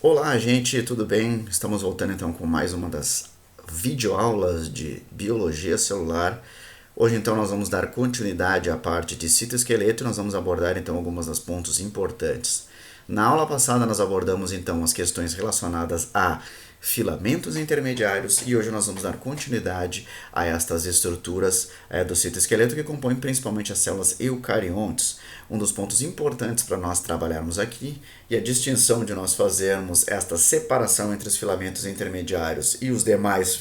Olá, gente, tudo bem? Estamos voltando então com mais uma das videoaulas de biologia celular. Hoje então nós vamos dar continuidade à parte de citoesqueleto e nós vamos abordar então alguns dos pontos importantes. Na aula passada nós abordamos então as questões relacionadas a filamentos intermediários e hoje nós vamos dar continuidade a estas estruturas do citoesqueleto que compõem principalmente as células eucariontes. Um dos pontos importantes para nós trabalharmos aqui e a distinção de nós fazermos esta separação entre os filamentos intermediários e os demais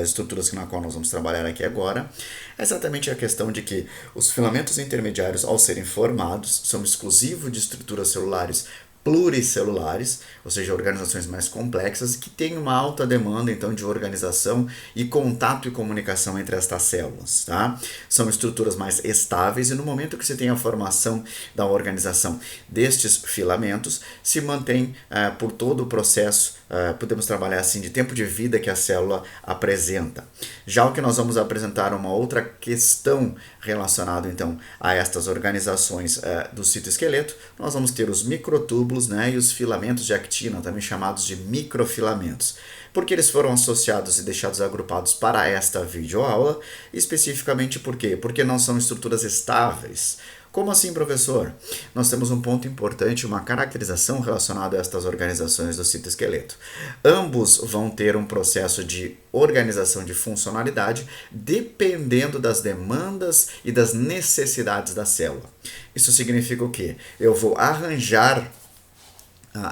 estruturas na qual nós vamos trabalhar aqui agora é exatamente a questão de que os filamentos intermediários, ao serem formados, são exclusivos de estruturas celulares pluricelulares, ou seja, organizações mais complexas que têm uma alta demanda então de organização e contato e comunicação entre estas células, tá? São estruturas mais estáveis e no momento que se tem a formação da organização destes filamentos, se mantém por todo o processo, podemos trabalhar assim, de tempo de vida que a célula apresenta. Já o que nós vamos apresentar uma outra questão relacionada então a estas organizações do citoesqueleto, nós vamos ter os microtúbulos, né, e os filamentos de actina, também chamados de microfilamentos. Por que eles foram associados e deixados agrupados para esta videoaula? Especificamente por quê? Porque não são estruturas estáveis. Como assim, professor? Nós temos um ponto importante, uma caracterização relacionada a estas organizações do citoesqueleto. Ambos vão ter um processo de organização de funcionalidade dependendo das demandas e das necessidades da célula. Isso significa o quê? Eu vou arranjar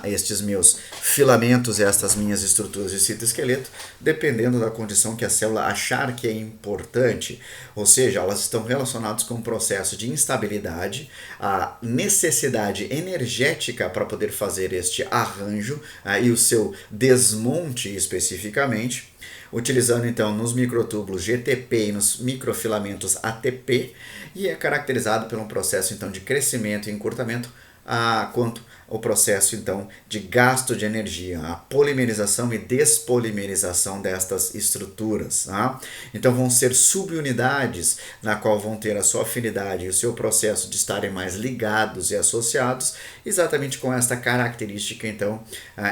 estes meus filamentos e estas minhas estruturas de citoesqueleto, dependendo da condição que a célula achar que é importante, ou seja, elas estão relacionadas com um processo de instabilidade, a necessidade energética para poder fazer este arranjo e o seu desmonte especificamente, utilizando então nos microtúbulos GTP e nos microfilamentos ATP, e é caracterizado por um processo então de crescimento e encurtamento, quanto ao processo então de gasto de energia, a polimerização e despolimerização destas estruturas. Tá? Então vão ser subunidades na qual vão ter a sua afinidade e o seu processo de estarem mais ligados e associados, exatamente com esta característica então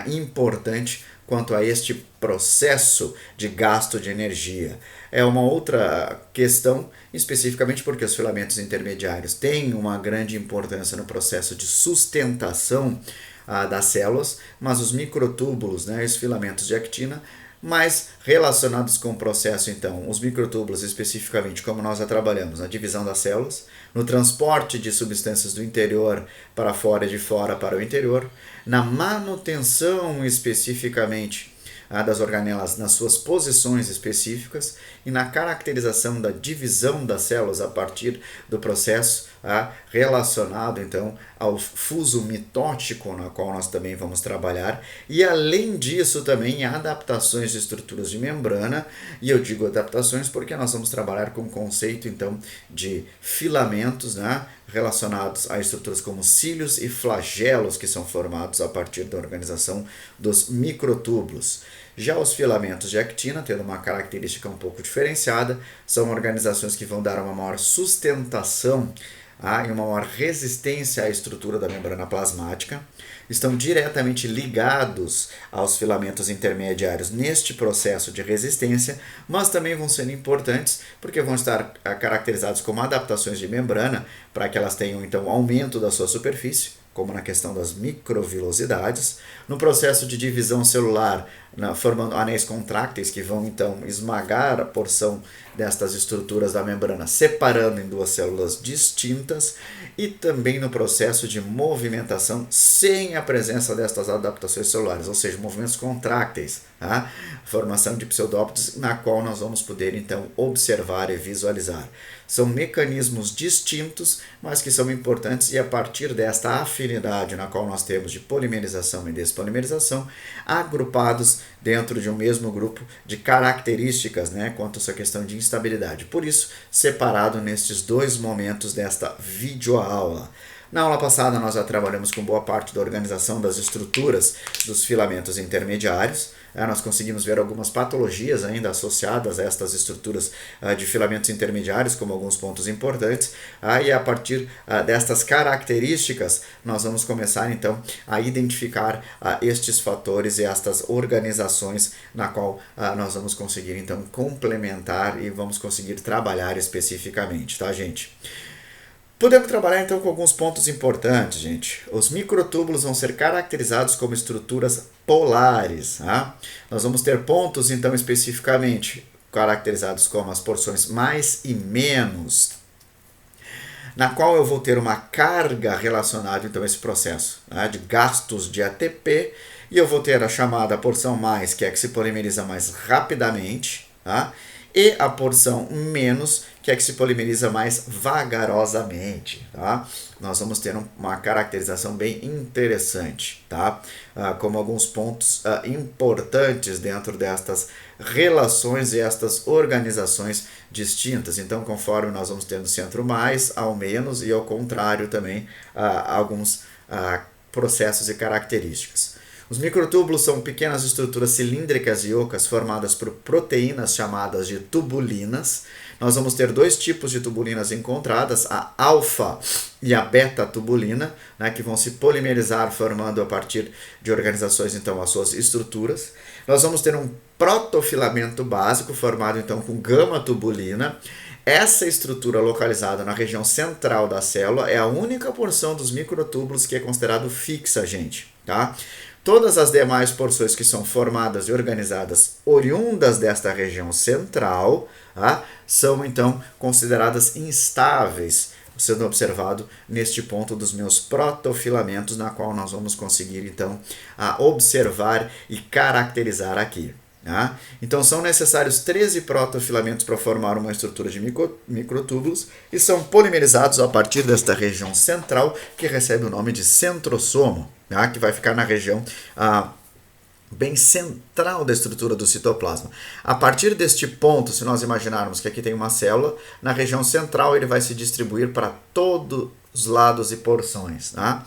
importante quanto a este processo de gasto de energia. É uma outra questão, especificamente porque os filamentos intermediários têm uma grande importância no processo de sustentação das células, mas os microtúbulos, né, os filamentos de actina, mais relacionados com o processo, então, os microtúbulos especificamente, como nós já trabalhamos na divisão das células, no transporte de substâncias do interior para fora e de fora para o interior, na manutenção especificamente das organelas nas suas posições específicas e na caracterização da divisão das células a partir do processo relacionado então ao fuso mitótico, na qual nós também vamos trabalhar, e além disso também adaptações de estruturas de membrana, e eu digo adaptações porque nós vamos trabalhar com o conceito então de filamentos, né, relacionados a estruturas como cílios e flagelos que são formados a partir da organização dos microtúbulos. Já os filamentos de actina, tendo uma característica um pouco diferenciada, são organizações que vão dar uma maior sustentação e uma maior resistência à estrutura da membrana plasmática, estão diretamente ligados aos filamentos intermediários neste processo de resistência, mas também vão ser importantes porque vão estar caracterizados como adaptações de membrana para que elas tenham então aumento da sua superfície, como na questão das microvilosidades, no processo de divisão celular, formando anéis contrácteis que vão então esmagar a porção destas estruturas da membrana, separando em duas células distintas, e também no processo de movimentação sem a presença destas adaptações celulares, ou seja, movimentos contrácteis, formação de pseudópodes, na qual nós vamos poder então observar e visualizar. São mecanismos distintos, mas que são importantes, e a partir desta afinidade na qual nós temos de polimerização e despolimerização, agrupados dentro de um mesmo grupo de características, né, quanto a essa questão de instabilidade. Por isso, separado nestes dois momentos desta videoaula. Na aula passada nós já trabalhamos com boa parte da organização das estruturas dos filamentos intermediários. Nós conseguimos ver algumas patologias ainda associadas a estas estruturas de filamentos intermediários, como alguns pontos importantes. E a partir destas características, nós vamos começar então a identificar estes fatores e estas organizações na qual nós vamos conseguir então complementar e vamos conseguir trabalhar especificamente, tá, gente? Podemos trabalhar então com alguns pontos importantes, gente. Os microtúbulos vão ser caracterizados como estruturas polares. Tá? Nós vamos ter pontos então especificamente caracterizados como as porções mais e menos, na qual eu vou ter uma carga relacionada então a esse processo, né, de gastos de ATP, e eu vou ter a chamada porção mais, que é a que se polimeriza mais rapidamente, tá? E a porção menos, que é que se polimeriza mais vagarosamente, tá? Nós vamos ter uma caracterização bem interessante, tá? Como alguns pontos importantes dentro destas relações e estas organizações distintas. Então, conforme nós vamos tendo centro mais, ao menos, e ao contrário também, alguns processos e características. Os microtúbulos são pequenas estruturas cilíndricas e ocas formadas por proteínas chamadas de tubulinas. Nós vamos ter dois tipos de tubulinas encontradas, a alfa e a beta-tubulina, né, que vão se polimerizar formando a partir de organizações, então, as suas estruturas. Nós vamos ter um protofilamento básico formado, então, com gama-tubulina. Essa estrutura localizada na região central da célula é a única porção dos microtúbulos que é considerado fixa, gente, tá? Todas as demais porções que são formadas e organizadas oriundas desta região central, tá, são então consideradas instáveis, sendo observado neste ponto dos meus protofilamentos, na qual nós vamos conseguir então observar e caracterizar aqui. Tá? Então são necessários 13 protofilamentos para formar uma estrutura de microtúbulos e são polimerizados a partir desta região central, que recebe o nome de centrosomo, tá? Que vai ficar na região bem central da estrutura do citoplasma. A partir deste ponto, se nós imaginarmos que aqui tem uma célula, na região central ele vai se distribuir para todos os lados e porções. Tá?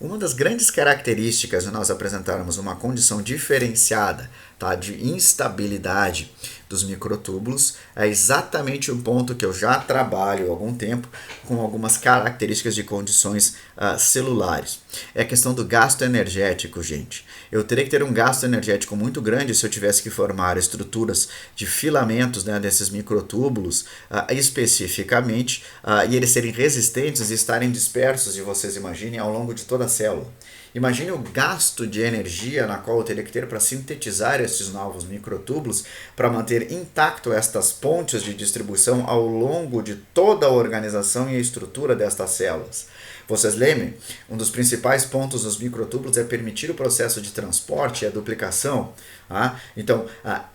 Uma das grandes características de nós apresentarmos uma condição diferenciada, tá, de instabilidade dos microtúbulos é exatamente o ponto que eu já trabalho há algum tempo com algumas características de condições celulares. É a questão do gasto energético, gente. Eu teria que ter um gasto energético muito grande se eu tivesse que formar estruturas de filamentos, né, desses microtúbulos especificamente, e eles serem resistentes e estarem dispersos, e vocês imaginem, ao longo de toda a célula. Imagine o gasto de energia na qual eu teria que ter para sintetizar esses novos microtúbulos para manter intacto estas pontes de distribuição ao longo de toda a organização e a estrutura destas células. Vocês lembrem? Um dos principais pontos dos microtúbulos é permitir o processo de transporte e a duplicação. Tá? Então,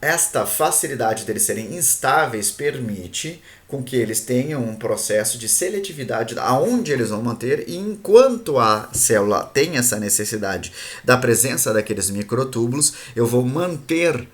esta facilidade deles serem instáveis permite com que eles tenham um processo de seletividade aonde eles vão manter, e enquanto a célula tem essa necessidade da presença daqueles microtúbulos, eu vou manter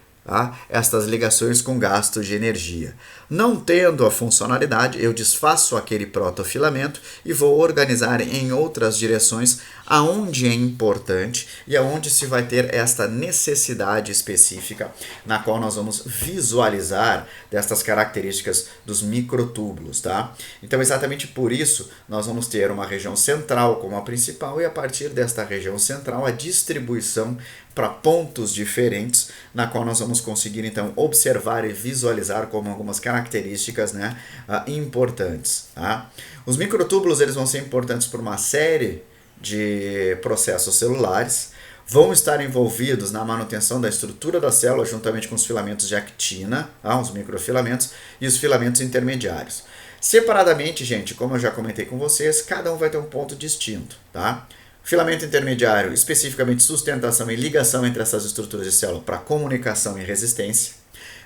estas ligações com gasto de energia. Não tendo a funcionalidade, eu desfaço aquele protofilamento e vou organizar em outras direções aonde é importante e aonde se vai ter esta necessidade específica na qual nós vamos visualizar destas características dos microtúbulos, tá? Então, exatamente por isso, nós vamos ter uma região central como a principal e a partir desta região central a distribuição para pontos diferentes, na qual nós vamos conseguir então observar e visualizar como algumas características, né, importantes. Tá? Os microtúbulos eles vão ser importantes por uma série de processos celulares, vão estar envolvidos na manutenção da estrutura da célula juntamente com os filamentos de actina, os microfilamentos e os filamentos intermediários. Separadamente, gente, como eu já comentei com vocês, cada um vai ter um ponto distinto, tá? Filamento intermediário, especificamente sustentação e ligação entre essas estruturas de célula para comunicação e resistência.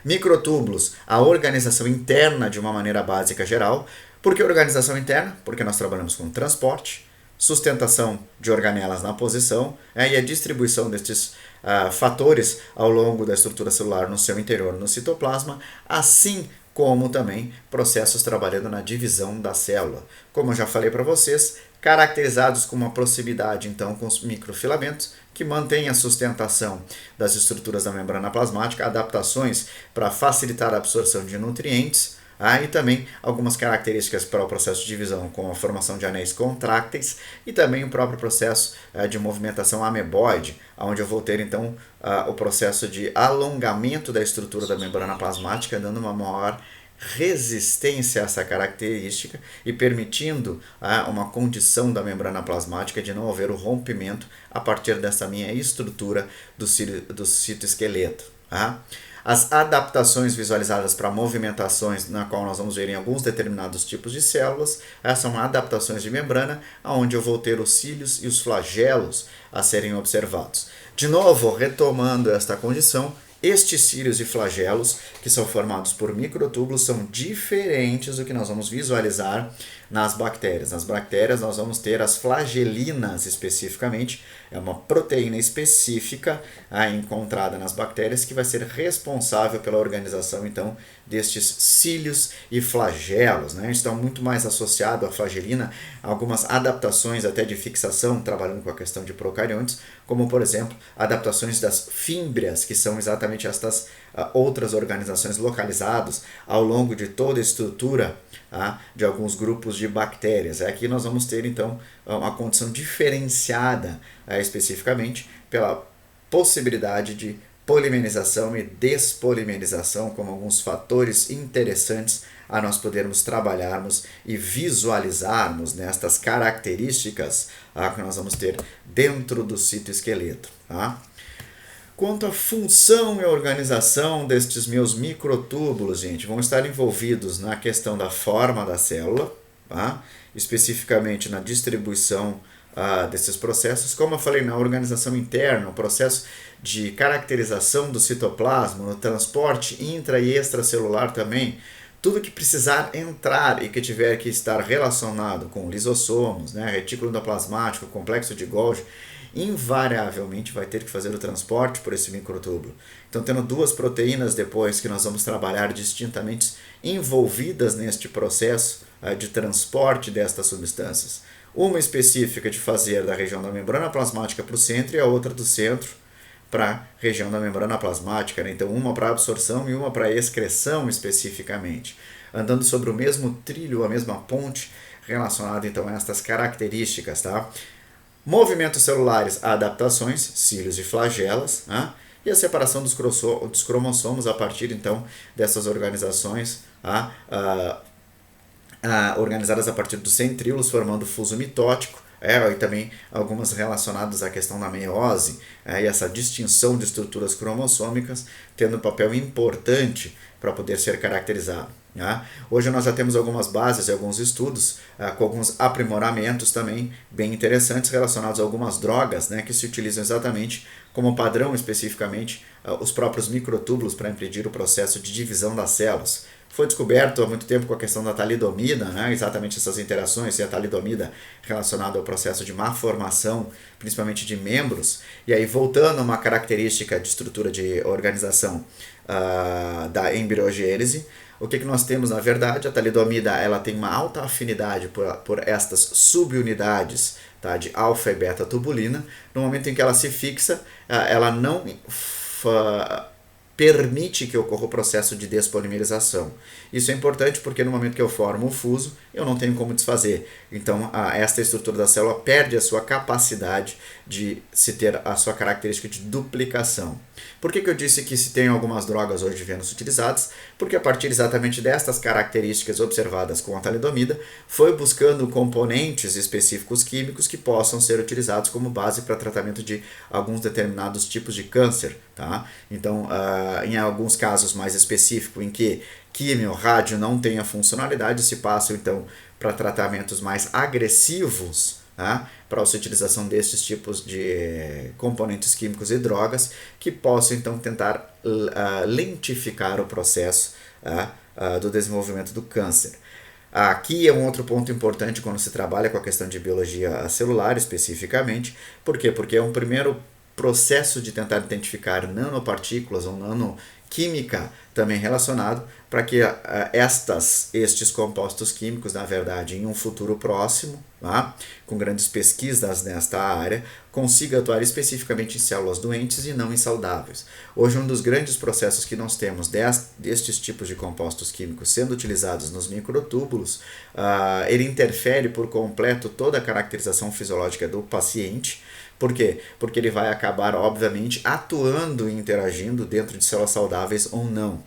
Microtúbulos, a organização interna de uma maneira básica geral. Por que organização interna? Porque nós trabalhamos com transporte, sustentação de organelas na posição, e a distribuição destes fatores ao longo da estrutura celular no seu interior, no citoplasma, assim como também processos trabalhando na divisão da célula. Como eu já falei para vocês, caracterizados com uma proximidade então com os microfilamentos, que mantém a sustentação das estruturas da membrana plasmática, adaptações para facilitar a absorção de nutrientes, e também algumas características para o processo de divisão, como a formação de anéis contrácteis e também o próprio processo de movimentação ameboide, onde eu vou ter então o processo de alongamento da estrutura da membrana plasmática, dando uma maior resistência a essa característica e permitindo uma condição da membrana plasmática de não haver o rompimento a partir dessa minha estrutura do citoesqueleto. As adaptações visualizadas para movimentações, na qual nós vamos ver em alguns determinados tipos de células, são adaptações de membrana, onde eu vou ter os cílios e os flagelos a serem observados. De novo, retomando esta condição, estes cílios e flagelos, que são formados por microtúbulos, são diferentes do que nós vamos visualizar nas bactérias. Nas bactérias nós vamos ter as flagelinas especificamente, é uma proteína específica encontrada nas bactérias que vai ser responsável pela organização então destes cílios e flagelos. Estão muito mais associado à flagelina a algumas adaptações até de fixação, trabalhando com a questão de procariontes, como por exemplo adaptações das fímbrias, que são exatamente estas outras organizações localizadas ao longo de toda a estrutura de alguns grupos de bactérias. Aqui nós vamos ter então uma condição diferenciada especificamente pela possibilidade de polimerização e despolimerização como alguns fatores interessantes a nós podermos trabalharmos e visualizarmos nestas características que nós vamos ter dentro do citoesqueleto. Quanto à função e organização destes meus microtúbulos, gente, vão estar envolvidos na questão da forma da célula, especificamente na distribuição desses processos, como eu falei, na organização interna, o processo de caracterização do citoplasma, no transporte intra e extracelular também, tudo que precisar entrar e que tiver que estar relacionado com lisossomos, retículo endoplasmático, complexo de Golgi, invariavelmente vai ter que fazer o transporte por esse microtúbulo. Então, tendo duas proteínas depois que nós vamos trabalhar distintamente envolvidas neste processo de transporte destas substâncias. Uma específica de fazer da região da membrana plasmática para o centro e a outra do centro para a região da membrana plasmática. Então, uma para absorção e uma para excreção especificamente. Andando sobre o mesmo trilho, a mesma ponte relacionada então a estas características, Movimentos celulares, adaptações, cílios e flagelas, e a separação dos cromossomos a partir então dessas organizações organizadas a partir dos centríolos, formando fuso mitótico, e também algumas relacionadas à questão da meiose, e essa distinção de estruturas cromossômicas tendo um papel importante para poder ser caracterizado. Hoje nós já temos algumas bases e alguns estudos com alguns aprimoramentos também bem interessantes relacionados a algumas drogas que se utilizam exatamente como padrão especificamente os próprios microtúbulos para impedir o processo de divisão das células. Foi descoberto há muito tempo com a questão da talidomida, exatamente essas interações, e a talidomida relacionada ao processo de má formação, principalmente de membros, e aí voltando a uma característica de estrutura de organização da embriogênese, o que nós temos na verdade? A talidomida ela tem uma alta afinidade por estas subunidades de alfa e beta tubulina. No momento em que ela se fixa, ela não permite que ocorra o processo de despolimerização. Isso é importante porque no momento que eu formo o fuso, eu não tenho como desfazer. Então, esta estrutura da célula perde a sua capacidade de se ter a sua característica de duplicação. Por que eu disse que se tem algumas drogas hoje Vênus utilizadas? Porque a partir exatamente destas características observadas com a talidomida, foi buscando componentes específicos químicos que possam ser utilizados como base para tratamento de alguns determinados tipos de câncer. Então, em alguns casos mais específicos em que químio, rádio não tem a funcionalidade, se passam então para tratamentos mais agressivos, para a utilização destes tipos de componentes químicos e drogas que possam então tentar lentificar o processo do desenvolvimento do câncer. Aqui é um outro ponto importante quando se trabalha com a questão de biologia celular especificamente. Por quê? Porque é um primeiro processo de tentar identificar nanopartículas ou nano química também relacionado para que estes compostos químicos, na verdade, em um futuro próximo, tá? Com grandes pesquisas nesta área, consiga atuar especificamente em células doentes e não em saudáveis. Hoje, um dos grandes processos que nós temos destes tipos de compostos químicos sendo utilizados nos microtúbulos, ele interfere por completo toda a caracterização fisiológica do paciente. Por quê? Porque ele vai acabar, obviamente, atuando e interagindo dentro de células saudáveis ou não.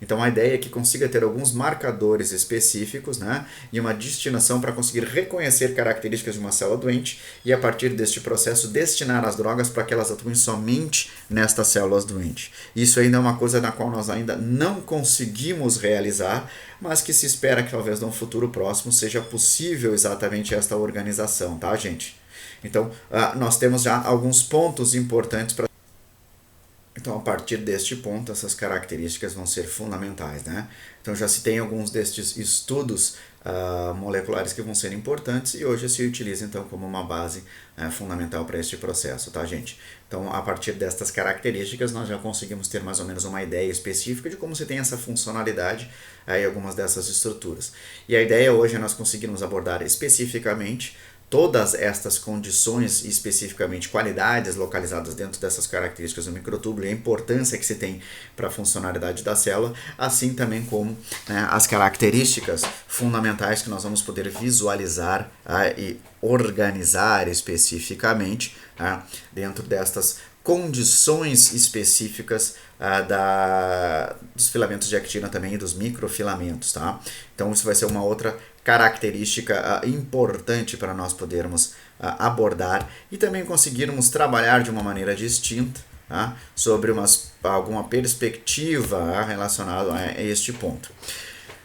Então a ideia é que consiga ter alguns marcadores específicos, né, e uma destinação para conseguir reconhecer características de uma célula doente e a partir deste processo destinar as drogas para que elas atuem somente nestas células doentes. Isso ainda é uma coisa na qual nós ainda não conseguimos realizar, mas que se espera que talvez num futuro próximo seja possível exatamente esta organização, tá, gente? Então nós temos já alguns pontos importantes para. Então, a partir deste ponto, essas características vão ser fundamentais, né? Então, já se tem alguns destes estudos moleculares que vão ser importantes e hoje se utiliza, então, como uma base fundamental para este processo, tá, gente? Então, a partir destas características, nós já conseguimos ter mais ou menos uma ideia específica de como se tem essa funcionalidade em algumas dessas estruturas. E a ideia hoje é nós conseguirmos abordar especificamente todas estas condições, especificamente qualidades localizadas dentro dessas características do microtúbulo e a importância que se tem para a funcionalidade da célula, assim também como, né, as características fundamentais que nós vamos poder visualizar e organizar especificamente dentro destas condições específicas dos filamentos de actina também e dos microfilamentos, tá? Então isso vai ser uma outra característica importante para nós podermos abordar e também conseguirmos trabalhar de uma maneira distinta, tá? Sobre alguma perspectiva relacionada a este ponto.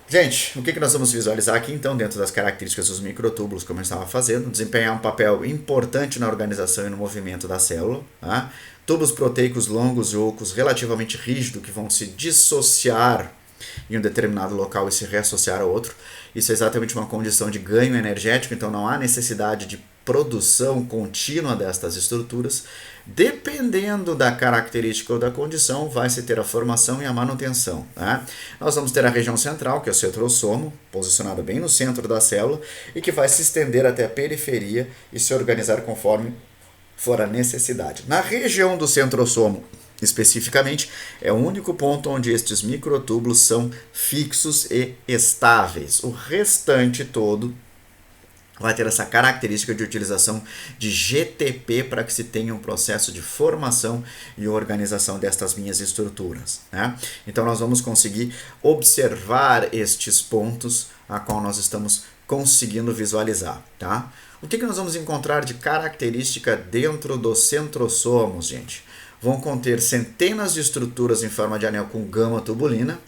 Gente, o que nós vamos visualizar aqui então dentro das características dos microtúbulos, como eu estava fazendo, desempenhar um papel importante na organização e no movimento da célula, tá? Tubos proteicos longos e ocos relativamente rígidos que vão se dissociar em um determinado local e se reassociar a outro. Isso é exatamente uma condição de ganho energético, então não há necessidade de produção contínua destas estruturas. Dependendo da característica ou da condição, vai se ter a formação e a manutenção, né? Nós vamos ter a região central, que é o centrosomo, posicionado bem no centro da célula, e que vai se estender até a periferia e se organizar conforme for a necessidade. Na região do centrosomo, especificamente, é o único ponto onde estes microtúbulos são fixos e estáveis. O restante todo vai ter essa característica de utilização de GTP para que se tenha um processo de formação e organização destas minhas estruturas, né? Então nós vamos conseguir observar estes pontos a qual nós estamos conseguindo visualizar, tá? O que nós vamos encontrar de característica dentro dos centrosomos, gente? Vão conter centenas de estruturas em forma de anel com gama-tubulina.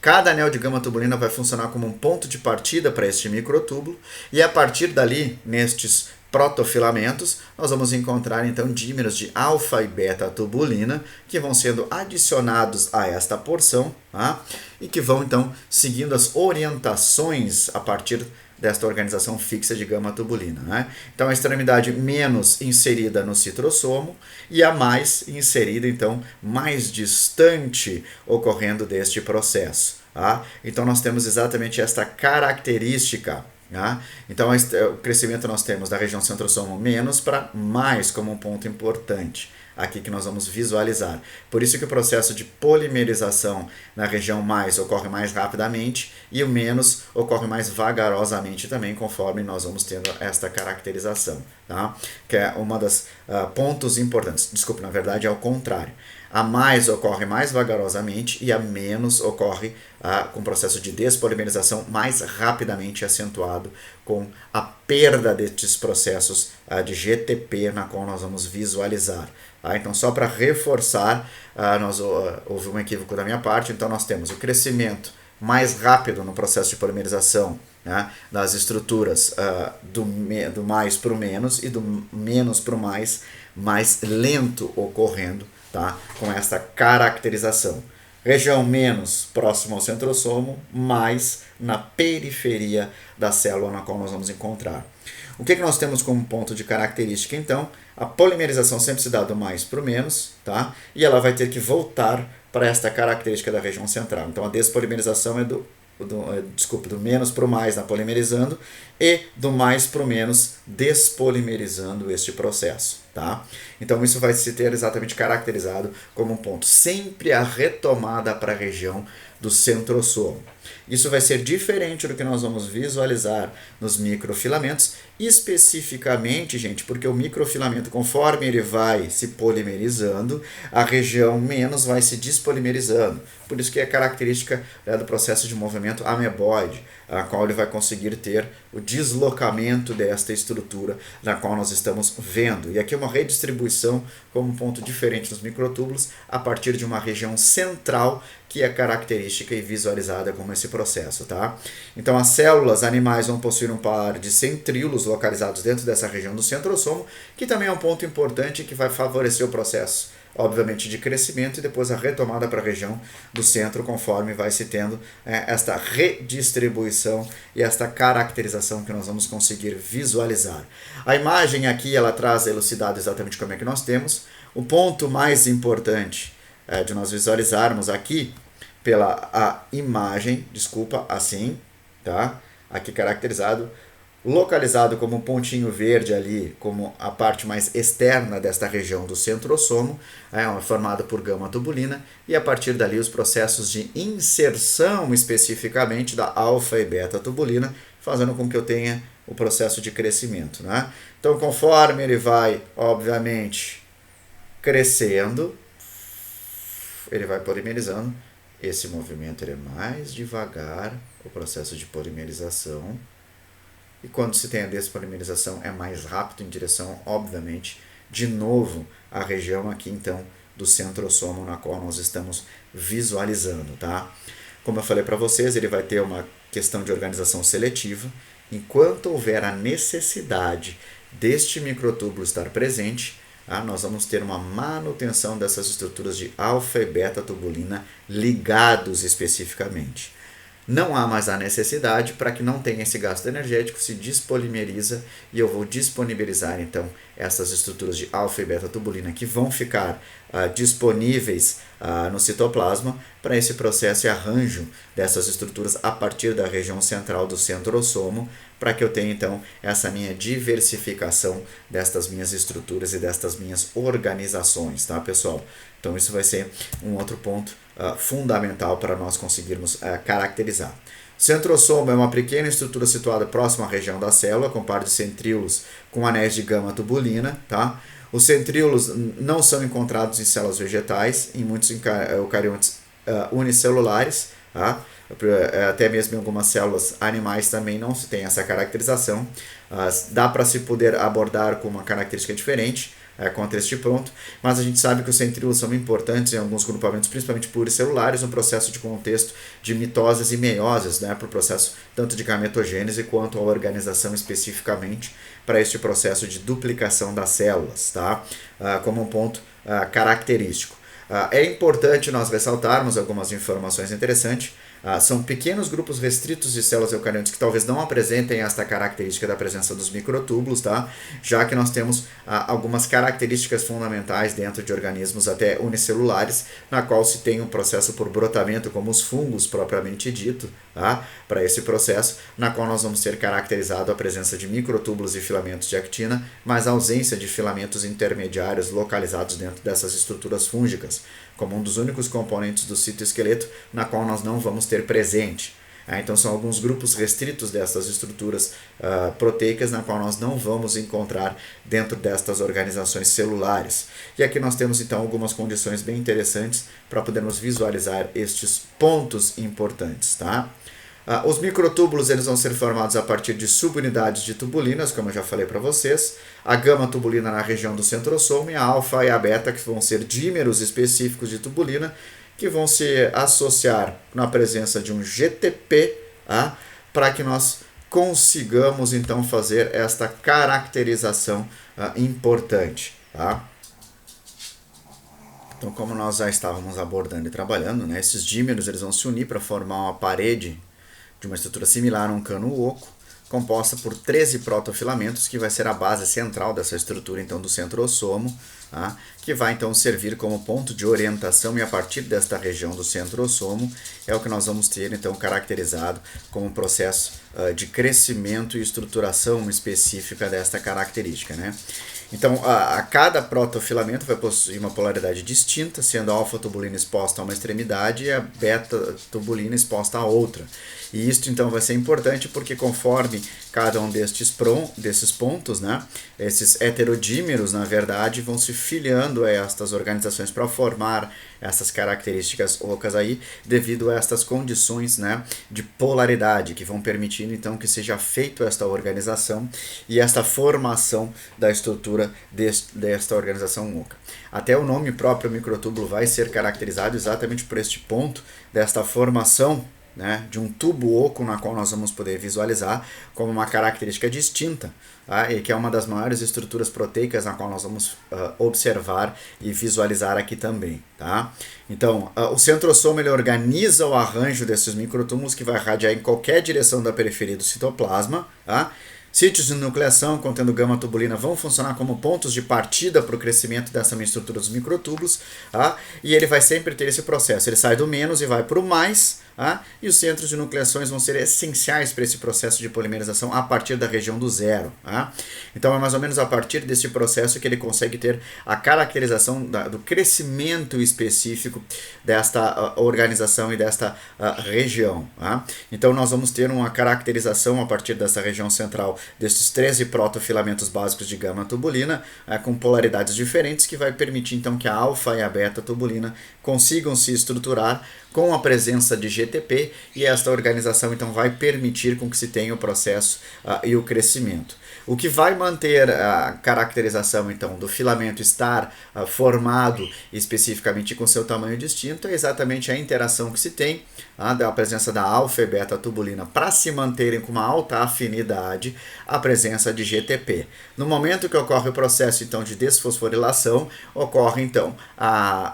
Cada anel de gama-tubulina vai funcionar como um ponto de partida para este microtúbulo, e a partir dali, nestes protofilamentos, nós vamos encontrar então dímeros de alfa e beta-tubulina que vão sendo adicionados a esta porção, tá? E que vão então seguindo as orientações a partir desta organização fixa de gama-tubulina, né? Então a extremidade menos inserida no citrossomo e a mais inserida, então, mais distante ocorrendo deste processo, tá? Então nós temos exatamente esta característica, tá? Então o crescimento nós temos da região centrosomo menos para mais como um ponto importante aqui que nós vamos visualizar. Por isso que o processo de polimerização na região mais ocorre mais rapidamente e o menos ocorre mais vagarosamente também, conforme nós vamos tendo esta caracterização, tá? Que é uma das pontos importantes. Desculpa, na verdade é o contrário. A mais ocorre mais vagarosamente e a menos ocorre com o processo de despolimerização mais rapidamente acentuado, com a perda destes processos de GTP na qual nós vamos visualizar. Então, só para reforçar, houve um equívoco da minha parte. Então, nós temos o crescimento mais rápido no processo de polimerização, né, das estruturas do mais para o menos e do menos para o mais lento ocorrendo, tá, com esta caracterização. Região menos próxima ao centrosomo, mais na periferia da célula na qual nós vamos encontrar. O que nós temos como ponto de característica, então? A polimerização sempre se dá do mais para o menos, tá? E ela vai ter que voltar para esta característica da região central. Então a despolimerização é do menos para o mais na polimerizando e do mais para o menos despolimerizando este processo, tá? Então isso vai se ter exatamente caracterizado como um ponto. Sempre a retomada para a região do centrosomo. Isso vai ser diferente do que nós vamos visualizar nos microfilamentos, especificamente, gente, porque o microfilamento, conforme ele vai se polimerizando, a região menos vai se despolimerizando. Por isso que é característica, né, do processo de movimento ameboide, a qual ele vai conseguir ter o deslocamento desta estrutura na qual nós estamos vendo. E aqui é uma redistribuição como um ponto diferente nos microtúbulos a partir de uma região central que é característica e visualizada como esse processo, tá? Então as células animais vão possuir um par de centríolos localizados dentro dessa região do centrosomo, que também é um ponto importante que vai favorecer o processo, obviamente, de crescimento e depois a retomada para a região do centro, conforme vai se tendo esta redistribuição e esta caracterização que nós vamos conseguir visualizar. A imagem aqui, ela traz elucidado exatamente como é que nós temos. O ponto mais importante de nós visualizarmos aqui pela a imagem, assim, tá? Aqui caracterizado, localizado como um pontinho verde ali, como a parte mais externa desta região do centrosomo, formado por gama-tubulina, e a partir dali os processos de inserção especificamente da alfa e beta-tubulina, fazendo com que eu tenha o processo de crescimento, né? Então, conforme ele vai, obviamente, crescendo, ele vai polimerizando. Esse movimento ele é mais devagar, o processo de polimerização. E quando se tem a despolimerização é mais rápido em direção, obviamente, de novo, à região aqui, então, do centrosomo na qual nós estamos visualizando, tá? Como eu falei para vocês, ele vai ter uma questão de organização seletiva. Enquanto houver a necessidade deste microtúbulo estar presente, nós vamos ter uma manutenção dessas estruturas de alfa e beta tubulina ligados especificamente. Não há mais a necessidade, para que não tenha esse gasto energético, se despolimeriza e eu vou disponibilizar então essas estruturas de alfa e beta tubulina que vão ficar disponíveis no citoplasma para esse processo e arranjo dessas estruturas a partir da região central do centrosomo, para que eu tenha então essa minha diversificação destas minhas estruturas e destas minhas organizações, tá, pessoal? Então isso vai ser um outro ponto fundamental para nós conseguirmos caracterizar. O centrosomo é uma pequena estrutura situada próxima à região da célula, com par de centríolos com anéis de gama-tubulina, tá? Os centríolos não são encontrados em células vegetais, em muitos eucariontes unicelulares, tá? Até mesmo em algumas células animais também não se tem essa caracterização. Dá para se poder abordar com uma característica diferente contra este ponto, mas a gente sabe que os centríolos são importantes em alguns grupamentos, principalmente pluricelulares, no processo de contexto de mitoses e meioses, né, para o processo tanto de gametogênese quanto a organização especificamente para este processo de duplicação das células, tá? Como um ponto característico. É importante nós ressaltarmos algumas informações interessantes. São pequenos grupos restritos de células eucariontes que talvez não apresentem esta característica da presença dos microtúbulos, tá? Já que nós temos algumas características fundamentais dentro de organismos até unicelulares, na qual se tem um processo por brotamento, como os fungos propriamente dito, tá? Para esse processo, na qual nós vamos ter caracterizado a presença de microtúbulos e filamentos de actina, mas a ausência de filamentos intermediários localizados dentro dessas estruturas fúngicas, como um dos únicos componentes do citoesqueleto na qual nós não vamos ter presente. Então são alguns grupos restritos dessas estruturas proteicas na qual nós não vamos encontrar dentro destas organizações celulares. E aqui nós temos então algumas condições bem interessantes para podermos visualizar estes pontos importantes, tá? Os microtúbulos eles vão ser formados a partir de subunidades de tubulinas, como eu já falei para vocês. A gama-tubulina na região do centrosomo e a alfa e a beta, que vão ser dímeros específicos de tubulina, que vão se associar na presença de um GTP, para que nós consigamos então fazer esta caracterização importante, tá? Então, como nós já estávamos abordando e trabalhando, né, esses dímeros eles vão se unir para formar uma parede de uma estrutura similar a um cano oco, composta por 13 protofilamentos, que vai ser a base central dessa estrutura então do centrosomo, tá? Que vai então servir como ponto de orientação, e a partir desta região do centrosomo é o que nós vamos ter então caracterizado como um processo de crescimento e estruturação específica desta característica, né? Então, a cada protofilamento vai possuir uma polaridade distinta, sendo a alfa-tubulina exposta a uma extremidade e a beta-tubulina exposta a outra. E isso então vai ser importante porque conforme cada um desses pontos, né, esses heterodímeros, na verdade, vão se filiando a estas organizações para formar essas características ocas aí, devido a estas condições, né, de polaridade, que vão permitindo então que seja feita esta organização e esta formação da estrutura desta organização oca. Até o nome próprio microtúbulo vai ser caracterizado exatamente por este ponto desta formação, né, de um tubo oco, na qual nós vamos poder visualizar como uma característica distinta, tá? E que é uma das maiores estruturas proteicas na qual nós vamos observar e visualizar aqui também. Tá? Então, o centrosomo ele organiza o arranjo desses microtúmulos que vai irradiar em qualquer direção da periferia do citoplasma. Tá? Sítios de nucleação contendo gama-tubulina vão funcionar como pontos de partida para o crescimento dessa estrutura dos microtúbulos, tá? E ele vai sempre ter esse processo, ele sai do menos e vai para o mais, tá? E os centros de nucleações vão ser essenciais para esse processo de polimerização a partir da região do zero. Tá? Então é mais ou menos a partir desse processo que ele consegue ter a caracterização do crescimento específico desta organização e desta região. Tá? Então nós vamos ter uma caracterização a partir dessa região central desses 13 protofilamentos básicos de gama-tubulina, com polaridades diferentes, que vai permitir então que a alfa e a beta-tubulina consigam se estruturar com a presença de GTP, e esta organização então vai permitir com que se tenha o processo e o crescimento. O que vai manter a caracterização então do filamento estar formado especificamente com seu tamanho distinto é exatamente a interação que se tem da presença da alfa e beta tubulina para se manterem com uma alta afinidade a presença de GTP. No momento que ocorre o processo então de desfosforilação, ocorre então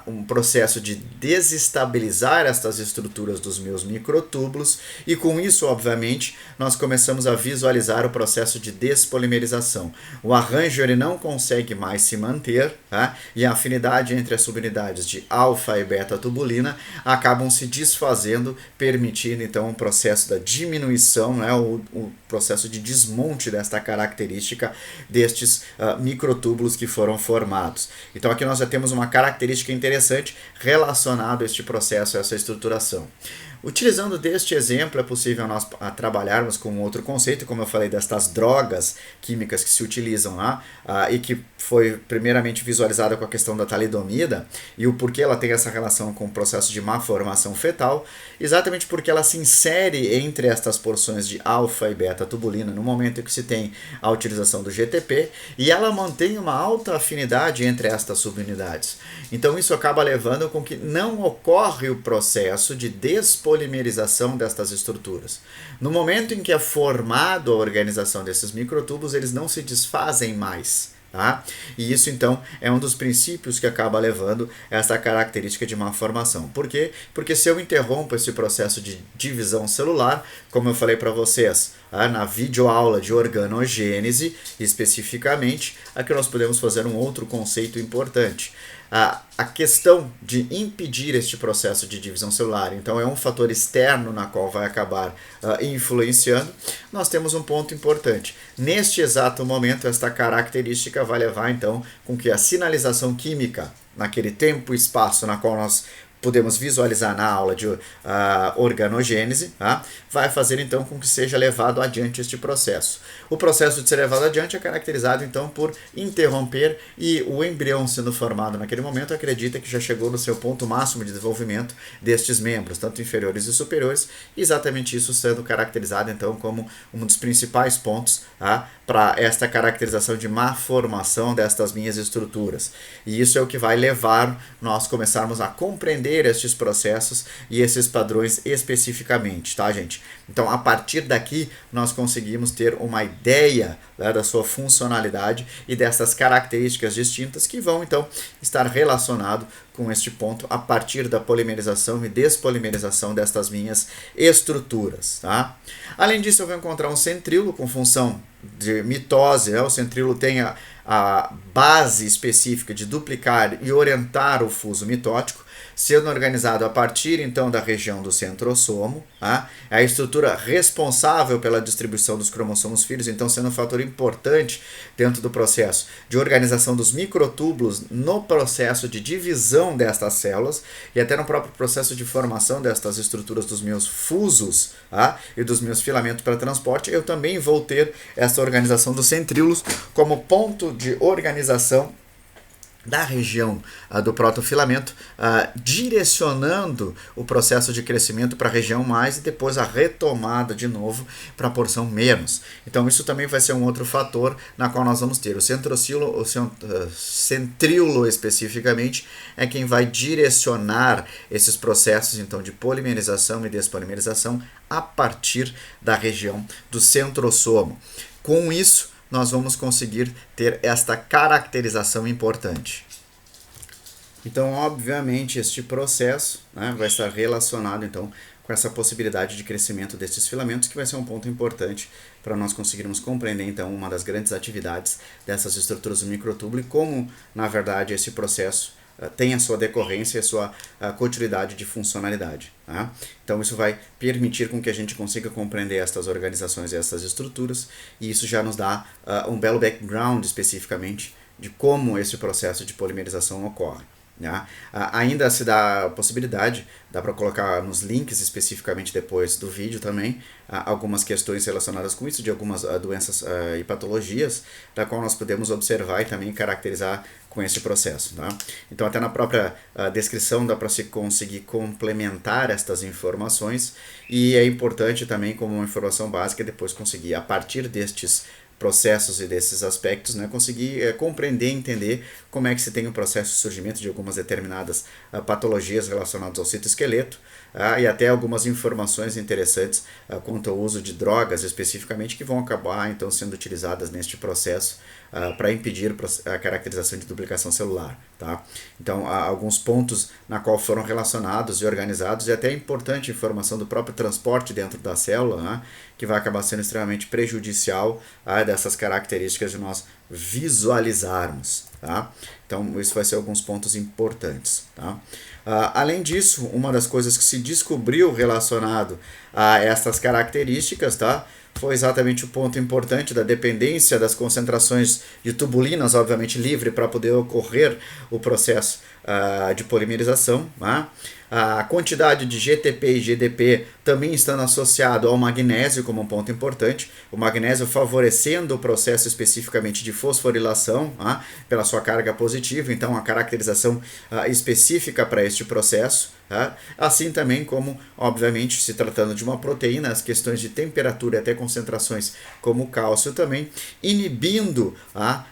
um processo de desestabilizar estas estruturas dos meus microtúbulos, e com isso, obviamente, nós começamos a visualizar o processo de despolimerização. O arranjo ele não consegue mais se manter, tá? E a afinidade entre as subunidades de alfa e beta tubulina acabam se desfazendo, permitindo então o processo da diminuição, né? o processo de desmonte desta característica destes microtúbulos que foram formados. Então aqui nós já temos uma característica interessante relacionada a este processo, a essa estruturação. Utilizando deste exemplo, é possível nós trabalharmos com outro conceito, como eu falei, destas drogas químicas que se utilizam lá, e que foi primeiramente visualizada com a questão da talidomida, e o porquê ela tem essa relação com o processo de má formação fetal, exatamente porque ela se insere entre estas porções de alfa e beta tubulina no momento em que se tem a utilização do GTP, e ela mantém uma alta afinidade entre estas subunidades. Então isso acaba levando com que não ocorre o processo de despolimerização destas estruturas. No momento em que é formado a organização desses microtúbulos, eles não se desfazem mais. Tá? E isso então é um dos princípios que acaba levando essa característica de má formação. Por quê? Porque se eu interrompo esse processo de divisão celular, como eu falei para vocês na videoaula de organogênese, especificamente, aqui nós podemos fazer um outro conceito importante. A questão de impedir este processo de divisão celular, então é um fator externo na qual vai acabar influenciando. Nós temos um ponto importante. Neste exato momento, esta característica vai levar então com que a sinalização química, naquele tempo e espaço na qual nós podemos visualizar na aula de organogênese, tá? Vai fazer então com que seja levado adiante este processo. O processo de ser levado adiante é caracterizado então por interromper, e o embrião sendo formado naquele momento acredita que já chegou no seu ponto máximo de desenvolvimento destes membros, tanto inferiores e superiores, e exatamente isso sendo caracterizado então como um dos principais pontos, tá? Para esta caracterização de má formação destas minhas estruturas. E isso é o que vai levar nós começarmos a compreender compreender estes processos e esses padrões especificamente, tá, gente? Então, a partir daqui, nós conseguimos ter uma ideia, né, da sua funcionalidade e dessas características distintas que vão, então, estar relacionado com este ponto a partir da polimerização e despolimerização destas minhas estruturas, tá? Além disso, eu vou encontrar um centríolo com função de mitose, né? O centríolo tem a base específica de duplicar e orientar o fuso mitótico, sendo organizado a partir, então, da região do centrosomo, tá? É a estrutura responsável pela distribuição dos cromossomos filhos, então sendo um fator importante dentro do processo de organização dos microtúbulos no processo de divisão destas células e até no próprio processo de formação destas estruturas dos meus fusos, tá? E dos meus filamentos para transporte. Eu também vou ter essa organização dos centríolos como ponto de organização da região do protofilamento, direcionando o processo de crescimento para a região mais e depois a retomada de novo para a porção menos. Então isso também vai ser um outro fator na qual nós vamos ter. O centríolo especificamente é quem vai direcionar esses processos então de polimerização e despolimerização a partir da região do centrosomo. Com isso, nós vamos conseguir ter esta caracterização importante. Então, obviamente, este processo, né, vai estar relacionado então com essa possibilidade de crescimento destes filamentos, que vai ser um ponto importante para nós conseguirmos compreender então uma das grandes atividades dessas estruturas do microtúbulo e como, na verdade, esse processo tem a sua decorrência e a sua continuidade de funcionalidade. Tá? Então isso vai permitir com que a gente consiga compreender estas organizações e essas estruturas, e isso já nos dá um belo background especificamente de como esse processo de polimerização ocorre. Né? Ainda se dá a possibilidade, dá para colocar nos links especificamente depois do vídeo também, algumas questões relacionadas com isso, de algumas doenças e patologias, da qual nós podemos observar e também caracterizar com esse processo. Tá? Então até na própria descrição dá para se conseguir complementar estas informações, e é importante também como uma informação básica depois conseguir, a partir destes processos e desses aspectos, né, conseguir compreender e entender como é que se tem o processo de surgimento de algumas determinadas patologias relacionadas ao citoesqueleto, e até algumas informações interessantes quanto ao uso de drogas especificamente que vão acabar então sendo utilizadas neste processo para impedir a caracterização de duplicação celular. Tá? Então, há alguns pontos na qual foram relacionados e organizados, e até importante informação do próprio transporte dentro da célula, né, que vai acabar sendo extremamente prejudicial dessas características de nós visualizarmos. Tá? Então, isso vai ser alguns pontos importantes. Tá? Além disso, uma das coisas que se descobriu relacionado a essas características, tá, foi exatamente o ponto importante da dependência das concentrações de tubulinas, obviamente livre, para poder ocorrer o processo de polimerização. Tá? A quantidade de GTP e GDP também estando associado ao magnésio como um ponto importante, o magnésio favorecendo o processo especificamente de fosforilação, pela sua carga positiva, então a caracterização específica para este processo. Assim também como, obviamente, se tratando de uma proteína, as questões de temperatura e até concentrações como o cálcio também, inibindo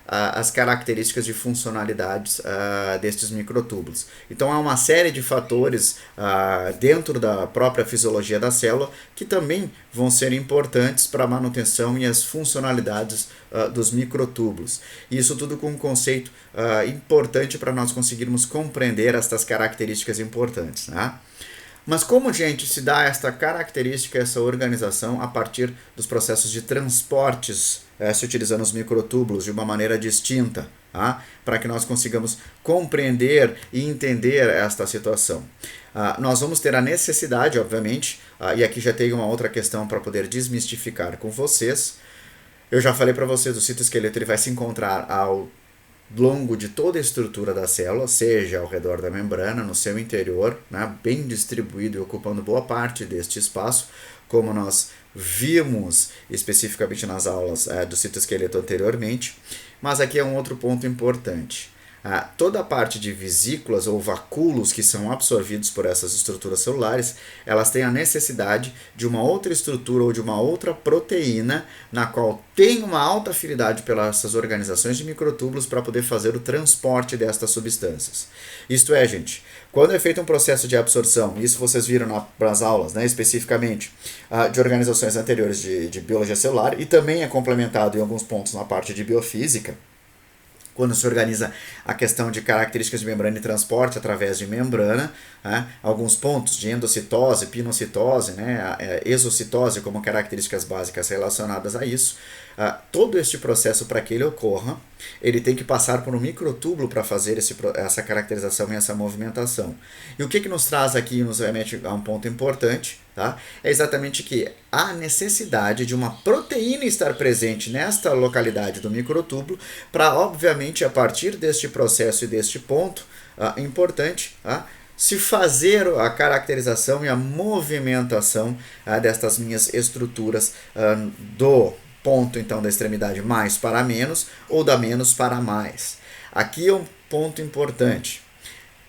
as características de funcionalidades destes microtúbulos. Então há uma série de fatores dentro da própria fisiologia da célula que também vão ser importantes para a manutenção e as funcionalidades dos microtúbulos. Isso tudo com um conceito importante para nós conseguirmos compreender estas características importantes. Né? Mas como, gente, se dá esta característica, essa organização a partir dos processos de transportes, se utilizando os microtúbulos de uma maneira distinta, para que nós consigamos compreender e entender esta situação. Nós vamos ter a necessidade, obviamente, e aqui já tem uma outra questão para poder desmistificar com vocês. Eu já falei para vocês, o citoesqueleto ele vai se encontrar ao longo de toda a estrutura da célula, seja ao redor da membrana, no seu interior, né, bem distribuído e ocupando boa parte deste espaço, como nós vimos especificamente nas aulas do citoesqueleto anteriormente. Mas aqui é um outro ponto importante. Toda a parte de vesículas ou vacúolos que são absorvidos por essas estruturas celulares, elas têm a necessidade de uma outra estrutura ou de uma outra proteína na qual tem uma alta afinidade pelas essas organizações de microtúbulos para poder fazer o transporte destas substâncias. Isto é, gente, quando é feito um processo de absorção, isso vocês viram nas aulas, né, especificamente de organizações anteriores de biologia celular, e também é complementado em alguns pontos na parte de biofísica, quando se organiza a questão de características de membrana e transporte através de membrana, alguns pontos de endocitose, pinocitose, exocitose como características básicas relacionadas a isso. Todo este processo, para que ele ocorra, ele tem que passar por um microtúbulo para fazer essa caracterização e essa movimentação. E o que nos traz aqui, nos remete a um ponto importante, tá? É exatamente que há necessidade de uma proteína estar presente nesta localidade do microtúbulo para, obviamente, a partir deste processo e deste ponto importante, se fazer a caracterização e a movimentação destas minhas estruturas do ponto, então, da extremidade mais para menos ou da menos para mais. Aqui é um ponto importante.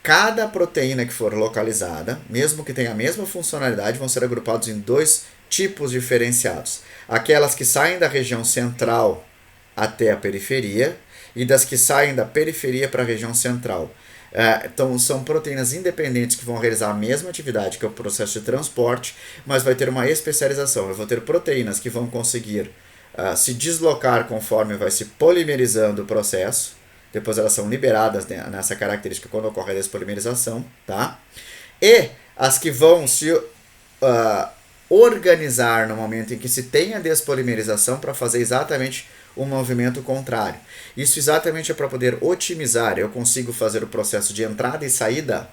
Cada proteína que for localizada, mesmo que tenha a mesma funcionalidade, vão ser agrupados em dois tipos diferenciados. Aquelas que saem da região central até a periferia e das que saem da periferia para a região central. Então, são proteínas independentes que vão realizar a mesma atividade, que é o processo de transporte, mas vai ter uma especialização. Eu vou ter proteínas que vão conseguir se deslocar conforme vai se polimerizando o processo. Depois elas são liberadas nessa característica quando ocorre a despolimerização, tá? E as que vão se organizar no momento em que se tem a despolimerização para fazer exatamente o movimento contrário. Isso exatamente é para poder otimizar. Eu consigo fazer o processo de entrada e saída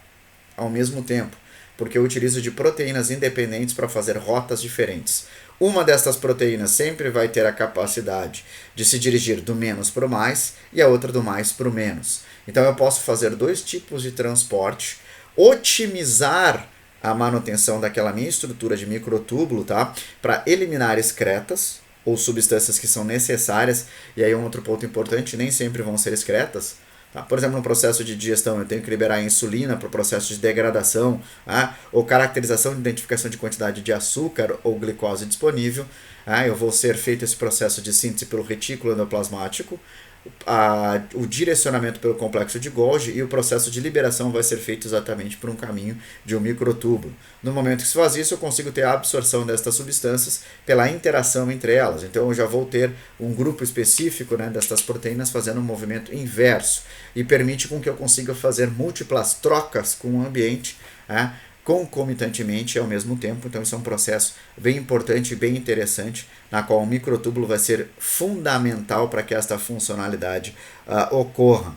ao mesmo tempo, porque eu utilizo de proteínas independentes para fazer rotas diferentes. Uma dessas proteínas sempre vai ter a capacidade de se dirigir do menos para o mais e a outra do mais para o menos. Então eu posso fazer dois tipos de transporte, otimizar a manutenção daquela minha estrutura de microtúbulo, tá? Para eliminar excretas ou substâncias que são necessárias, e aí um outro ponto importante, nem sempre vão ser excretas. Tá? Por exemplo, no processo de digestão, eu tenho que liberar a insulina para o processo de degradação, ou caracterização de identificação de quantidade de açúcar ou glicose disponível. Eu vou ser feito esse processo de síntese pelo retículo endoplasmático, o direcionamento pelo complexo de Golgi e o processo de liberação vai ser feito exatamente por um caminho de um microtúbulo. No momento que se faz isso, eu consigo ter a absorção destas substâncias pela interação entre elas. Então eu já vou ter um grupo específico destas proteínas fazendo um movimento inverso e permite com que eu consiga fazer múltiplas trocas com o ambiente concomitantemente ao mesmo tempo. Então isso é um processo bem importante e bem interessante, na qual o microtúbulo vai ser fundamental para que esta funcionalidade ocorra.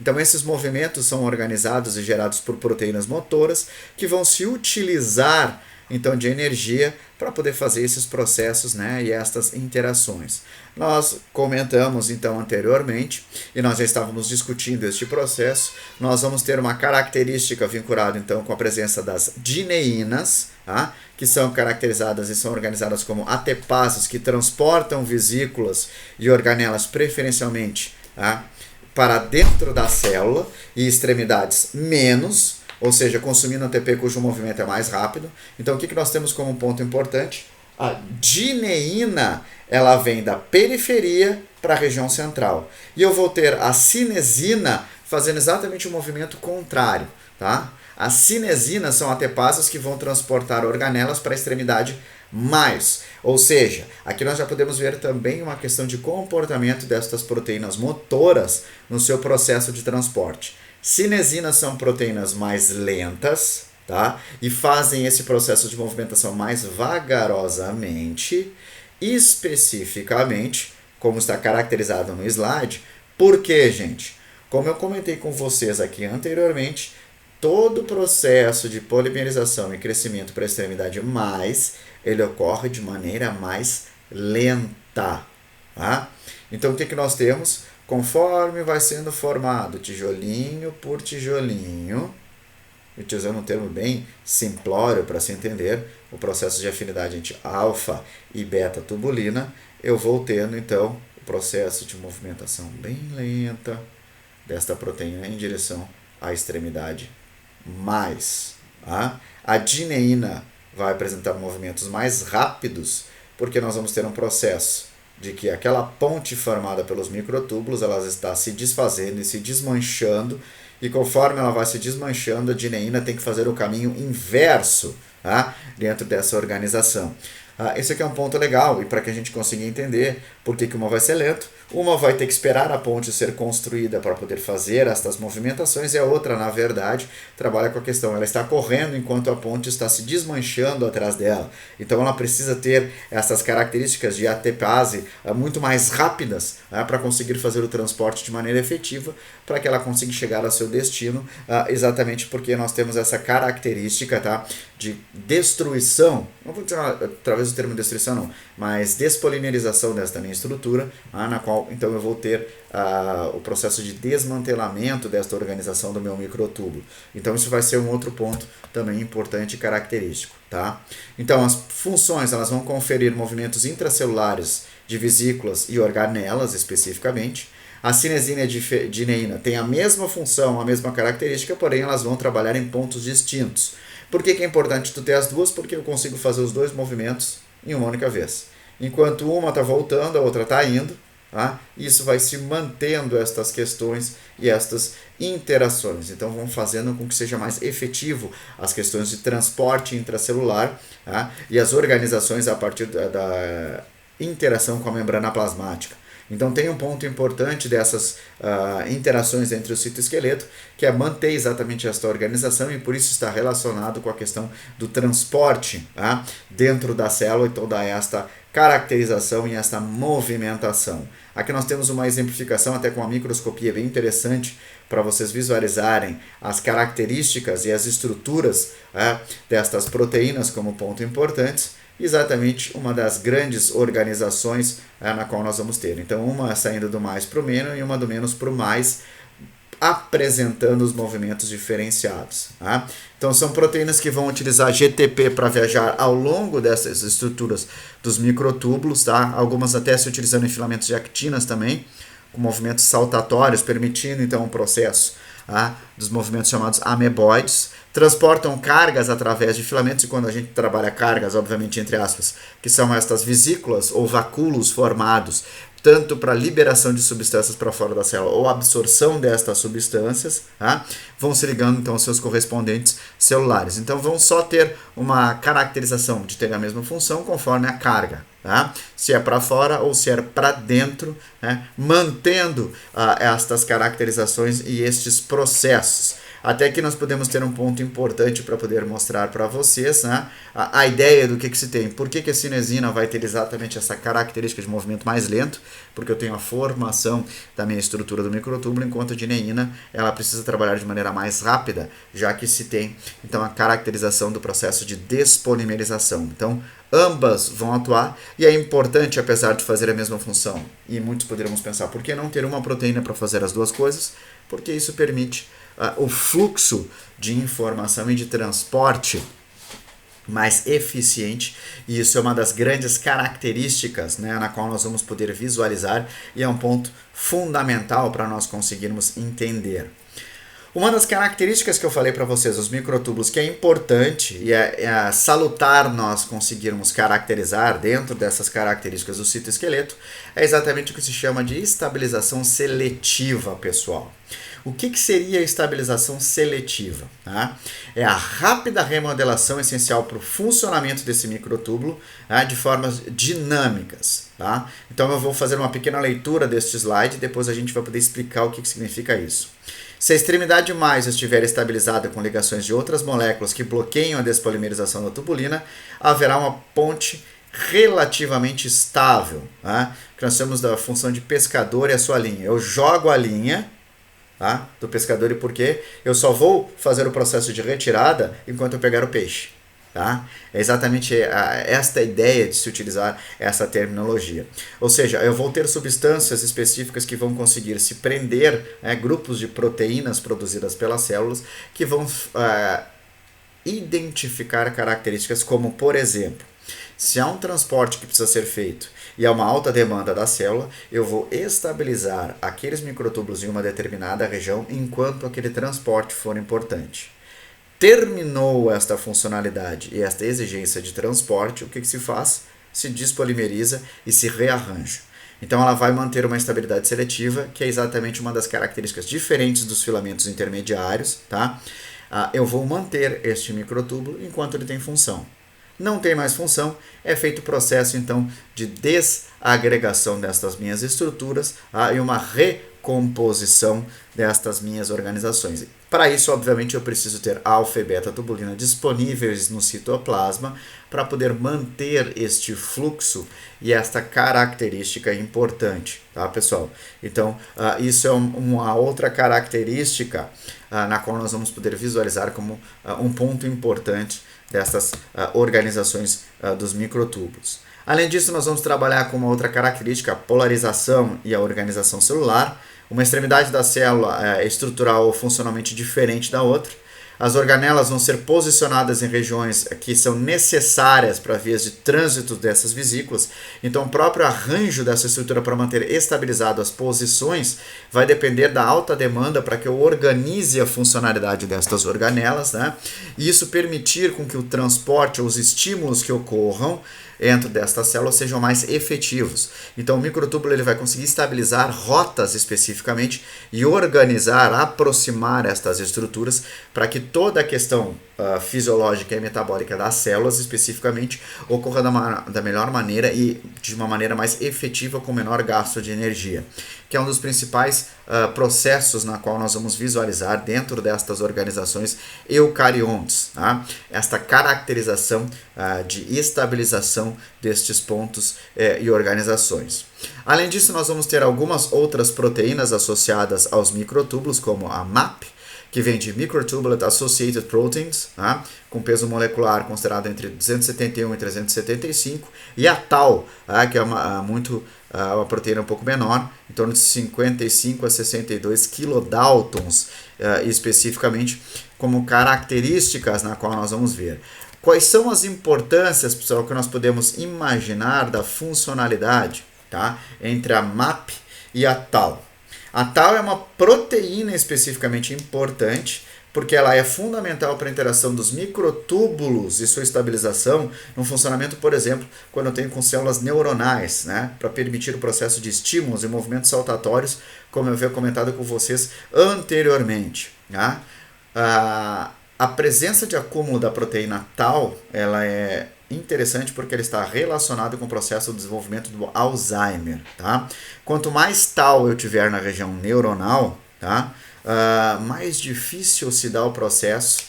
Então esses movimentos são organizados e gerados por proteínas motoras que vão se utilizar então de energia para poder fazer esses processos e estas interações. Nós comentamos então anteriormente, e nós já estávamos discutindo este processo, nós vamos ter uma característica vinculada então com a presença das dineínas, que são caracterizadas e são organizadas como atepases que transportam vesículas e organelas preferencialmente para dentro da célula e extremidades menos, ou seja, consumindo ATP cujo movimento é mais rápido. Então o que nós temos como ponto importante? A dineína, ela vem da periferia para a região central. E eu vou ter a cinesina fazendo exatamente o movimento contrário. Tá? As cinesinas são atepases que vão transportar organelas para a extremidade mais. Ou seja, aqui nós já podemos ver também uma questão de comportamento destas proteínas motoras no seu processo de transporte. Cinesinas são proteínas mais lentas, tá? E fazem esse processo de movimentação mais vagarosamente, especificamente, como está caracterizado no slide. Por quê, gente? Como eu comentei com vocês aqui anteriormente, todo o processo de polimerização e crescimento para a extremidade mais, ele ocorre de maneira mais lenta. Tá? Então, o que nós temos? Conforme vai sendo formado tijolinho por tijolinho, utilizando um termo bem simplório para se entender, o processo de afinidade entre alfa e beta tubulina, eu vou tendo então o processo de movimentação bem lenta, desta proteína em direção à extremidade mais. Tá? A dineína vai apresentar movimentos mais rápidos, porque nós vamos ter um processo de que aquela ponte formada pelos microtúbulos ela está se desfazendo e se desmanchando, e conforme ela vai se desmanchando, a dineína tem que fazer o caminho inverso, tá? Dentro dessa organização. Esse aqui é um ponto legal, e para que a gente consiga entender por que uma vai ser lento, uma vai ter que esperar a ponte ser construída para poder fazer estas movimentações, e a outra, na verdade, trabalha com a questão, ela está correndo enquanto a ponte está se desmanchando atrás dela. Então ela precisa ter essas características de ATPase muito mais rápidas, para conseguir fazer o transporte de maneira efetiva, para que ela consiga chegar ao seu destino, exatamente porque nós temos essa característica, tá, de destruição, não vou dizer através do termo destruição não, mas despolimerização desta minha estrutura, na qual então eu vou ter o processo de desmantelamento desta organização do meu microtubo. Então isso vai ser um outro ponto também importante e característico. Tá? Então as funções elas vão conferir movimentos intracelulares de vesículas e organelas especificamente. A cinesina e a dineína têm a mesma função, a mesma característica, porém elas vão trabalhar em pontos distintos. Por que é importante tu ter as duas? Porque eu consigo fazer os dois movimentos em uma única vez. Enquanto uma está voltando, a outra está indo. Tá? Isso vai se mantendo estas questões e estas interações. Então vão fazendo com que seja mais efetivo as questões de transporte intracelular, tá? E as organizações a partir da interação com a membrana plasmática. Então tem um ponto importante dessas interações entre o citoesqueleto, que é manter exatamente esta organização, e por isso está relacionado com a questão do transporte, tá, dentro da célula e toda esta caracterização e esta movimentação. Aqui nós temos uma exemplificação até com a microscopia bem interessante para vocês visualizarem as características e as estruturas destas proteínas como ponto importantes. Exatamente uma das grandes organizações na qual nós vamos ter. Então, uma saindo do mais para o menos e uma do menos para o mais, apresentando os movimentos diferenciados. Tá? Então, são proteínas que vão utilizar GTP para viajar ao longo dessas estruturas dos microtúbulos, tá? Algumas até se utilizando em filamentos de actinas também, com movimentos saltatórios, permitindo então um processo dos movimentos chamados ameboides, transportam cargas através de filamentos, e quando a gente trabalha cargas, obviamente entre aspas, que são estas vesículas ou vacúolos formados, tanto para liberação de substâncias para fora da célula ou absorção destas substâncias, vão se ligando então aos seus correspondentes celulares. Então vão só ter uma caracterização de ter a mesma função conforme a carga. Se é para fora ou se é para dentro, mantendo estas caracterizações e estes processos. Até que nós podemos ter um ponto importante para poder mostrar para vocês, a ideia do que se tem. Por que a cinesina vai ter exatamente essa característica de movimento mais lento? Porque eu tenho a formação da minha estrutura do microtúbulo, enquanto a dineína ela precisa trabalhar de maneira mais rápida, já que se tem então a caracterização do processo de despolimerização. Então, ambas vão atuar, e é importante, apesar de fazer a mesma função, e muitos poderíamos pensar, por que não ter uma proteína para fazer as duas coisas? Porque isso permite o fluxo de informação e de transporte mais eficiente, e isso é uma das grandes características, na qual nós vamos poder visualizar, e é um ponto fundamental para nós conseguirmos entender. Uma das características que eu falei para vocês, os microtúbulos, que é importante e é salutar nós conseguirmos caracterizar dentro dessas características do citoesqueleto, é exatamente o que se chama de estabilização seletiva, pessoal. O que seria a estabilização seletiva? É a rápida remodelação essencial para o funcionamento desse microtúbulo, de formas dinâmicas. Então eu vou fazer uma pequena leitura deste slide e depois a gente vai poder explicar o que significa isso. Se a extremidade mais estiver estabilizada com ligações de outras moléculas que bloqueiam a despolimerização da tubulina, haverá uma ponte relativamente estável, que nós chamamos da função de pescador e a sua linha. Eu jogo a linha do pescador, e por quê? Eu só vou fazer o processo de retirada enquanto eu pegar o peixe. É exatamente esta ideia de se utilizar essa terminologia. Ou seja, eu vou ter substâncias específicas que vão conseguir se prender, grupos de proteínas produzidas pelas células, que vão identificar características como, por exemplo, Se há um transporte que precisa ser feito e há uma alta demanda da célula, eu vou estabilizar aqueles microtúbulos em uma determinada região enquanto aquele transporte for importante. Terminou esta funcionalidade e esta exigência de transporte, o que se faz? Se despolimeriza e se rearranja. Então ela vai manter uma estabilidade seletiva, que é exatamente uma das características diferentes dos filamentos intermediários, tá? Eu vou manter este microtúbulo enquanto ele tem função. Não tem mais função, é feito o processo então de desagregação destas minhas estruturas e uma recomposição destas minhas organizações. Para isso, obviamente, eu preciso ter alfa e beta tubulina disponíveis no citoplasma para poder manter este fluxo e esta característica importante, tá, pessoal? Então, isso é uma outra característica na qual nós vamos poder visualizar como um ponto importante dessas organizações dos microtúbulos. Além disso, nós vamos trabalhar com uma outra característica, a polarização e a organização celular. Uma extremidade da célula é estrutural ou funcionalmente diferente da outra. As organelas vão ser posicionadas em regiões que são necessárias para vias de trânsito dessas vesículas. Então, o próprio arranjo dessa estrutura para manter estabilizado as posições vai depender da alta demanda para que eu organize a funcionalidade destas organelas, né? E isso permitir com que o transporte, os estímulos que ocorram dentro destas células sejam mais efetivos. Então o microtúbulo ele vai conseguir estabilizar rotas especificamente e organizar, aproximar estas estruturas para que toda a questão fisiológica e metabólica das células especificamente ocorra da melhor maneira e de uma maneira mais efetiva com menor gasto de energia, que é um dos principais processos na qual nós vamos visualizar dentro destas organizações eucariontes, tá? Esta caracterização de estabilização destes pontos e organizações. Além disso, nós vamos ter algumas outras proteínas associadas aos microtúbulos, como a MAP, que vem de Microtubulate Associated Proteins, tá? Com peso molecular considerado entre 271 e 375, e a Tau, que é uma proteína um pouco menor, em torno de 55 a 62 kilodaltons, especificamente, como características na qual nós vamos ver. Quais são as importâncias, pessoal, que nós podemos imaginar da funcionalidade, tá? Entre a MAP e a Tau? A Tau é uma proteína especificamente importante, porque ela é fundamental para a interação dos microtúbulos e sua estabilização no funcionamento, por exemplo, quando eu tenho com células neuronais, né, para permitir o processo de estímulos e movimentos saltatórios, como eu havia comentado com vocês anteriormente. Tá? A presença de acúmulo da proteína Tau, ela é interessante porque ele está relacionado com o processo de desenvolvimento do Alzheimer, tá? Quanto mais Tau eu tiver na região neuronal, tá? Mais difícil se dá o processo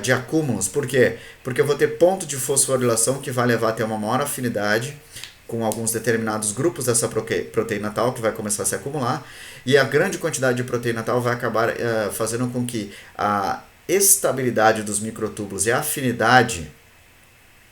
de acúmulos. Por quê? Porque eu vou ter ponto de fosforilação que vai levar a ter uma maior afinidade com alguns determinados grupos dessa proteína Tau que vai começar a se acumular, e a grande quantidade de proteína Tau vai acabar fazendo com que a estabilidade dos microtúbulos e a afinidade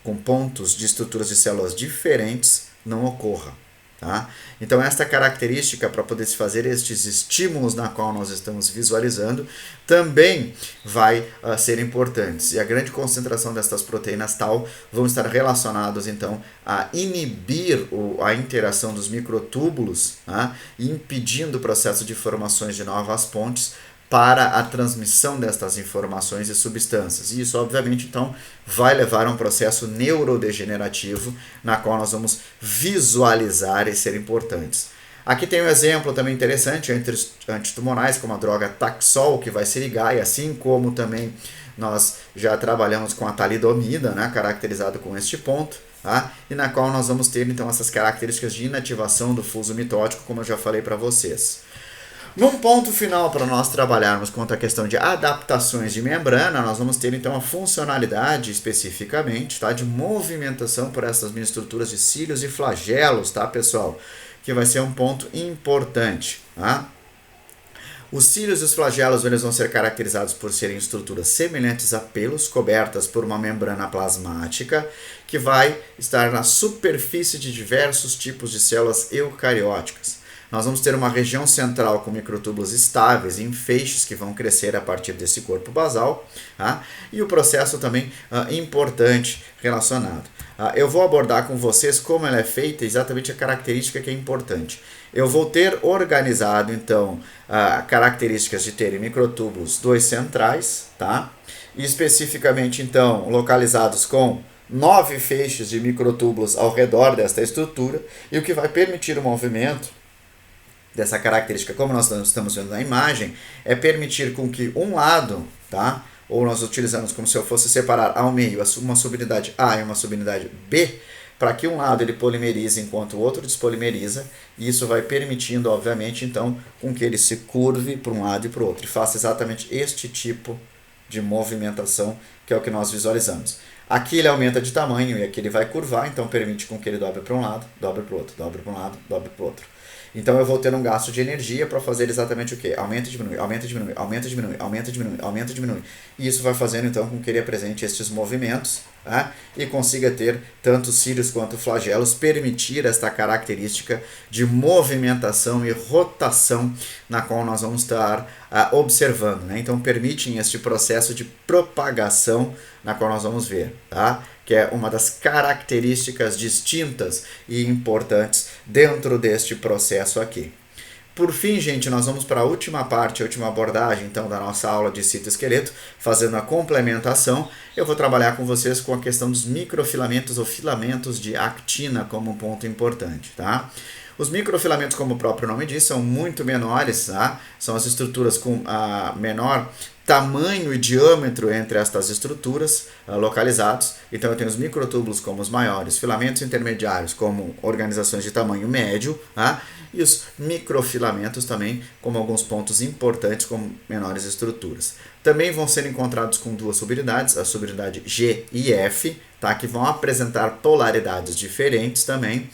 com pontos de estruturas de células diferentes não ocorra. Tá? Então esta característica para poder se fazer estes estímulos na qual nós estamos visualizando também vai ser importantes. E a grande concentração destas proteínas Tau vão estar relacionados então a inibir a interação dos microtúbulos, tá? Impedindo o processo de formações de novas pontes para a transmissão destas informações e substâncias. E isso, obviamente, então, vai levar a um processo neurodegenerativo na qual nós vamos visualizar e ser importantes. Aqui tem um exemplo também interessante entre os antitumorais, como a droga Taxol, que vai se ligar, e assim como também nós já trabalhamos com a talidomida, né, caracterizado com este ponto, tá? E na qual nós vamos ter, então, essas características de inativação do fuso mitótico, como eu já falei para vocês. Num ponto final para nós trabalharmos quanto à questão de adaptações de membrana, nós vamos ter então a funcionalidade especificamente, tá, de movimentação por essas mini-estruturas de cílios e flagelos, tá, pessoal? Que vai ser um ponto importante, tá? Os cílios e os flagelos eles vão ser caracterizados por serem estruturas semelhantes a pelos, cobertas por uma membrana plasmática, que vai estar na superfície de diversos tipos de células eucarióticas. nós vamos ter uma região central com microtúbulos estáveis em feixes que vão crescer a partir desse corpo basal, tá? E o processo também importante relacionado. Eu vou abordar com vocês como ela é feita, exatamente a característica que é importante. Eu vou ter organizado, então, características de terem microtúbulos dois centrais, tá? E especificamente, então, localizados com 9 feixes de microtúbulos ao redor desta estrutura, e o que vai permitir o movimento dessa característica, como nós estamos vendo na imagem, é permitir com que um lado, tá? Ou nós utilizamos como se eu fosse separar ao meio uma subunidade A e uma subunidade B, para que um lado ele polimerize enquanto o outro despolimeriza, e isso vai permitindo, obviamente, então, com que ele se curve para um lado e para o outro, e faça exatamente este tipo de movimentação, que é o que nós visualizamos. Aqui ele aumenta de tamanho e aqui ele vai curvar, então permite com que ele dobre para um lado, dobre para o outro, dobre para um lado, dobre para o outro. Então eu vou ter um gasto de energia para fazer exatamente o quê? Aumenta e diminui, aumenta e diminui, aumenta e diminui, aumenta e diminui, aumenta e diminui. E isso vai fazendo então com que ele apresente estes movimentos, tá? E consiga ter tanto cílios quanto flagelos, permitir esta característica de movimentação e rotação na qual nós vamos estar observando, né? Então permitem este processo de propagação na qual nós vamos ver, tá? Que é uma das características distintas e importantes dentro deste processo aqui. Por fim, gente, nós vamos para a última parte, a última abordagem, então, da nossa aula de citoesqueleto, fazendo a complementação. Eu vou trabalhar com vocês com a questão dos microfilamentos ou filamentos de actina como um ponto importante, tá? Os microfilamentos, como o próprio nome diz, são muito menores, tá? São as estruturas com menor tamanho e diâmetro entre estas estruturas localizados. Então eu tenho os microtúbulos como os maiores, filamentos intermediários como organizações de tamanho médio, tá? E os microfilamentos também como alguns pontos importantes como menores estruturas. Também vão ser encontrados com duas subunidades, a subunidade G e F, tá? Que vão apresentar polaridades diferentes também,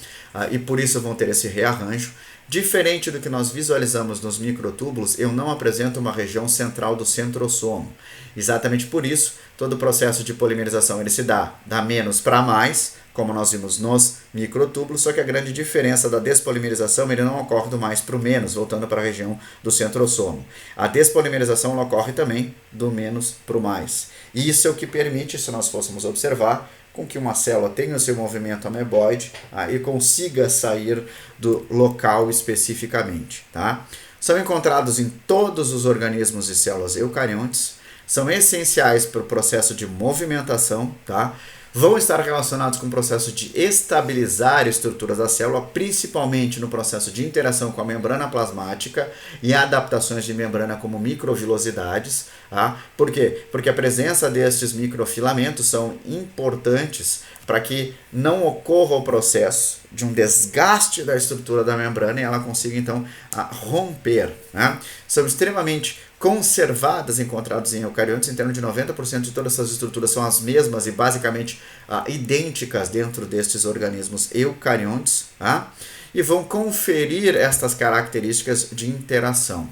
e por isso vão ter esse rearranjo. Diferente do que nós visualizamos nos microtúbulos, eu não apresento uma região central do centrosomo. Exatamente por isso, todo o processo de polimerização ele se dá menos para mais, como nós vimos nos microtúbulos, só que a grande diferença da despolimerização ele não ocorre do mais para o menos, voltando para a região do centrosomo. A despolimerização ocorre também do menos para o mais. E isso é o que permite, se nós fôssemos observar, com que uma célula tenha o seu movimento ameboide e consiga sair do local especificamente. Tá? São encontrados em todos os organismos e células eucariontes, são essenciais para o processo de movimentação, tá? Vão estar relacionados com o processo de estabilizar estruturas da célula, principalmente no processo de interação com a membrana plasmática e adaptações de membrana como microvilosidades. Tá? Por quê? Porque a presença destes microfilamentos são importantes para que não ocorra o processo de um desgaste da estrutura da membrana e ela consiga então romper. Né? São extremamente conservadas, encontrados em eucariontes, em torno de 90% de todas essas estruturas são as mesmas e basicamente idênticas dentro destes organismos eucariontes, tá? E vão conferir estas características de interação.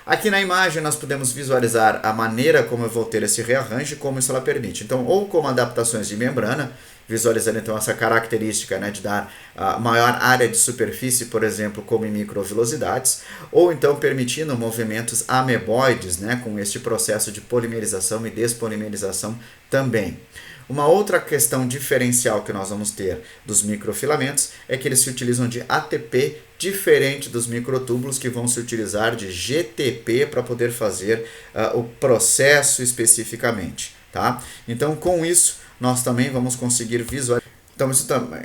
Aqui na imagem nós podemos visualizar a maneira como eu vou ter esse rearranjo e como isso ela permite. Então, ou como adaptações de membrana, visualizando então essa característica, né, de dar maior área de superfície, por exemplo, como em microvilosidades, ou então permitindo movimentos ameboides, né, com este processo de polimerização e despolimerização também. Uma outra questão diferencial que nós vamos ter dos microfilamentos é que eles se utilizam de ATP, diferente dos microtúbulos que vão se utilizar de GTP para poder fazer o processo especificamente. Tá? Então, com isso, nós também vamos conseguir visualizar. Então,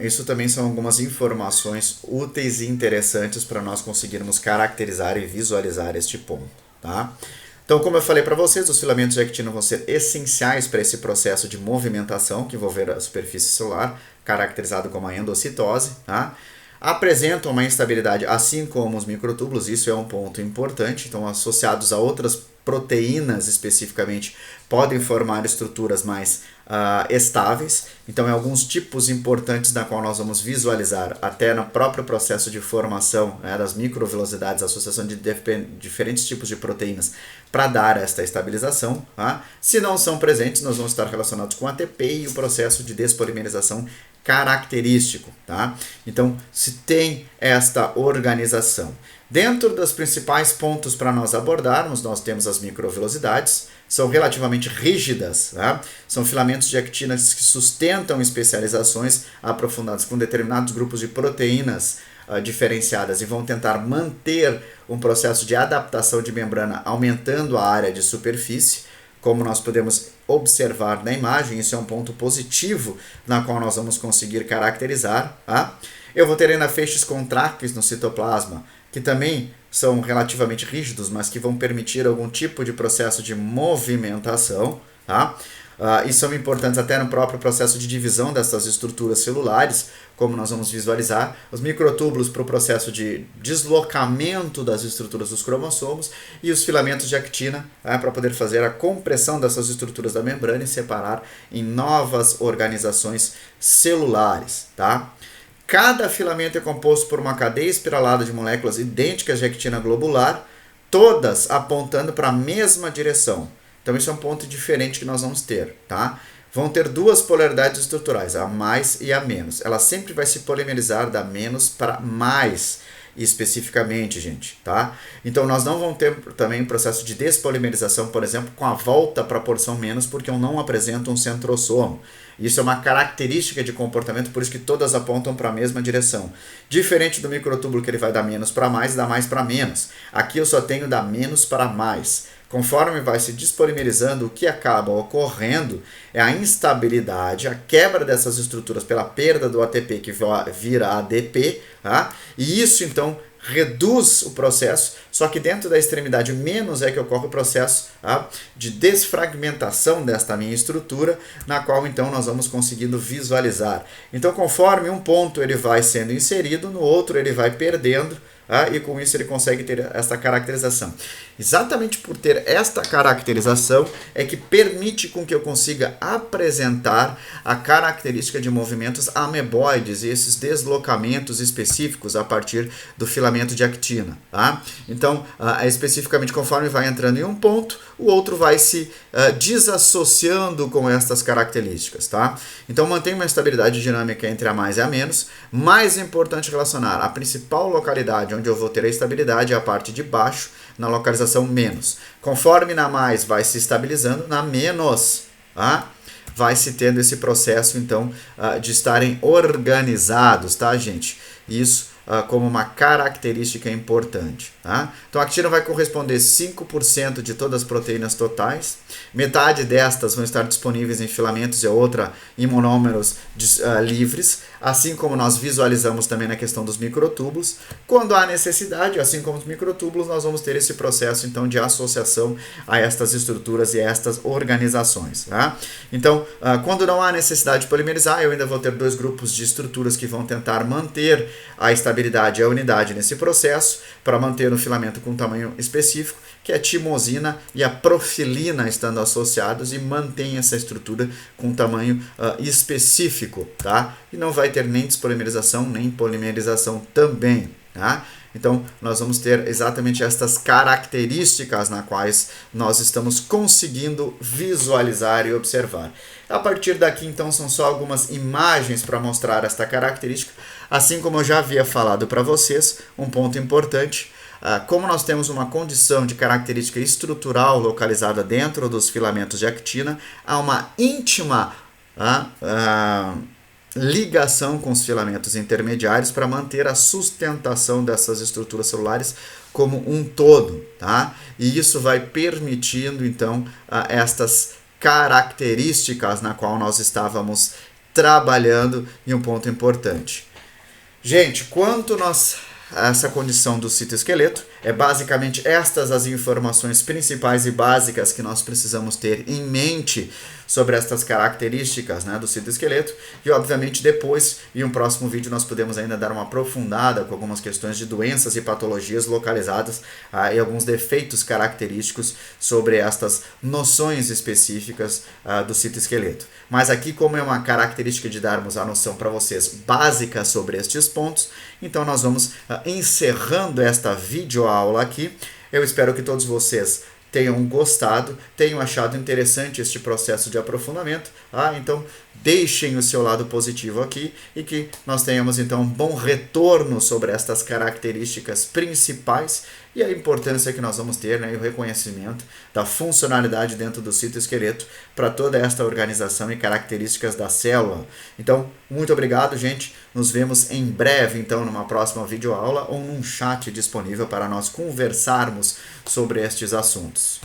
isso também são algumas informações úteis e interessantes para nós conseguirmos caracterizar e visualizar este ponto. Tá? Então, como eu falei para vocês, os filamentos de actina vão ser essenciais para esse processo de movimentação que envolver a superfície celular, caracterizado como a endocitose. Tá? Apresentam uma instabilidade, assim como os microtúbulos, isso é um ponto importante, então associados a outras proteínas especificamente, podem formar estruturas mais estáveis. Então, alguns tipos importantes da qual nós vamos visualizar até no próprio processo de formação, né, das microvilosidades, associação de diferentes tipos de proteínas para dar esta estabilização. Tá? Se não são presentes, nós vamos estar relacionados com ATP e o processo de despolimerização característico. Tá? Então, se tem esta organização. Dentro dos principais pontos para nós abordarmos, nós temos as microvelosidades, são relativamente rígidas, tá? São filamentos de actina que sustentam especializações aprofundadas com determinados grupos de proteínas diferenciadas e vão tentar manter um processo de adaptação de membrana aumentando a área de superfície, como nós podemos observar na imagem. Isso é um ponto positivo na qual nós vamos conseguir caracterizar. Tá? Eu vou ter ainda feixes contrácteis no citoplasma, que também são relativamente rígidos, mas que vão permitir algum tipo de processo de movimentação, tá? E são importantes até no próprio processo de divisão dessas estruturas celulares, como nós vamos visualizar, os microtúbulos para o processo de deslocamento das estruturas dos cromossomos e os filamentos de actina, tá? Para poder fazer a compressão dessas estruturas da membrana e separar em novas organizações celulares, tá? Cada filamento é composto por uma cadeia espiralada de moléculas idênticas de actina globular, todas apontando para a mesma direção. Então isso é um ponto diferente que nós vamos ter, tá? Vão ter duas polaridades estruturais, a mais e a menos. Ela sempre vai se polimerizar da menos para mais, especificamente, gente, tá? Então nós não vamos ter também um processo de despolimerização, por exemplo, com a volta para a porção menos, porque eu não apresento um centrosomo. Isso é uma característica de comportamento, por isso que todas apontam para a mesma direção. Diferente do microtúbulo, que ele vai dar menos para mais e da mais para menos. Aqui eu só tenho da menos para mais. Conforme vai se despolimerizando, o que acaba ocorrendo é a instabilidade, a quebra dessas estruturas pela perda do ATP, que vira ADP, tá? E isso então reduz o processo, só que dentro da extremidade menos é que ocorre o processo, tá? De desfragmentação desta minha estrutura, na qual então nós vamos conseguindo visualizar. Então conforme um ponto ele vai sendo inserido, no outro ele vai perdendo, e com isso ele consegue ter esta caracterização. Exatamente por ter esta caracterização é que permite com que eu consiga apresentar a característica de movimentos ameboides e esses deslocamentos específicos a partir do filamento de actina. Tá? Então, especificamente conforme vai entrando em um ponto, o outro vai se desassociando com estas características. Tá? Então mantém uma estabilidade dinâmica entre a mais e a menos. Mais importante relacionar a principal localidade onde eu vou ter a estabilidade é a parte de baixo, na localização menos. Conforme na mais vai se estabilizando, na menos, tá? Vai se tendo esse processo, então, de estarem organizados, tá, gente? Isso como uma característica importante. Tá? Então a actina vai corresponder 5% de todas as proteínas totais, metade destas vão estar disponíveis em filamentos e a outra em monômeros livres, assim como nós visualizamos também na questão dos microtúbulos. Quando há necessidade, assim como os microtúbulos, nós vamos ter esse processo então de associação a estas estruturas e a estas organizações. Tá? Então, quando não há necessidade de polimerizar, eu ainda vou ter dois grupos de estruturas que vão tentar manter a estabilidade e a unidade nesse processo para manter um filamento com tamanho específico, que é a timosina e a profilina estando associados e mantém essa estrutura com tamanho específico, tá? E não vai ter nem despolimerização nem polimerização também, tá? Então, nós vamos ter exatamente estas características nas quais nós estamos conseguindo visualizar e observar. A partir daqui, então, são só algumas imagens para mostrar esta característica. Assim como eu já havia falado para vocês, um ponto importante, como nós temos uma condição de característica estrutural localizada dentro dos filamentos de actina, há uma íntima ligação com os filamentos intermediários para manter a sustentação dessas estruturas celulares como um todo, tá? E isso vai permitindo, então, estas características na qual nós estávamos trabalhando em um ponto importante. Gente, quanto essa condição do citoesqueleto, é basicamente estas as informações principais e básicas que nós precisamos ter em mente sobre estas características, né, do citoesqueleto, e obviamente depois, em um próximo vídeo, nós podemos ainda dar uma aprofundada com algumas questões de doenças e patologias localizadas e alguns defeitos característicos sobre estas noções específicas do citoesqueleto. Mas aqui, como é uma característica de darmos a noção para vocês básica sobre estes pontos, então nós vamos encerrando esta videoaula aqui. Eu espero que todos vocês tenham gostado, tenham achado interessante este processo de aprofundamento. Então deixem o seu lado positivo aqui e que nós tenhamos então um bom retorno sobre estas características principais e a importância que nós vamos ter, né, e o reconhecimento da funcionalidade dentro do citoesqueleto para toda esta organização e características da célula. Então, muito obrigado, gente. Nos vemos em breve, então, numa próxima videoaula ou num chat disponível para nós conversarmos sobre estes assuntos.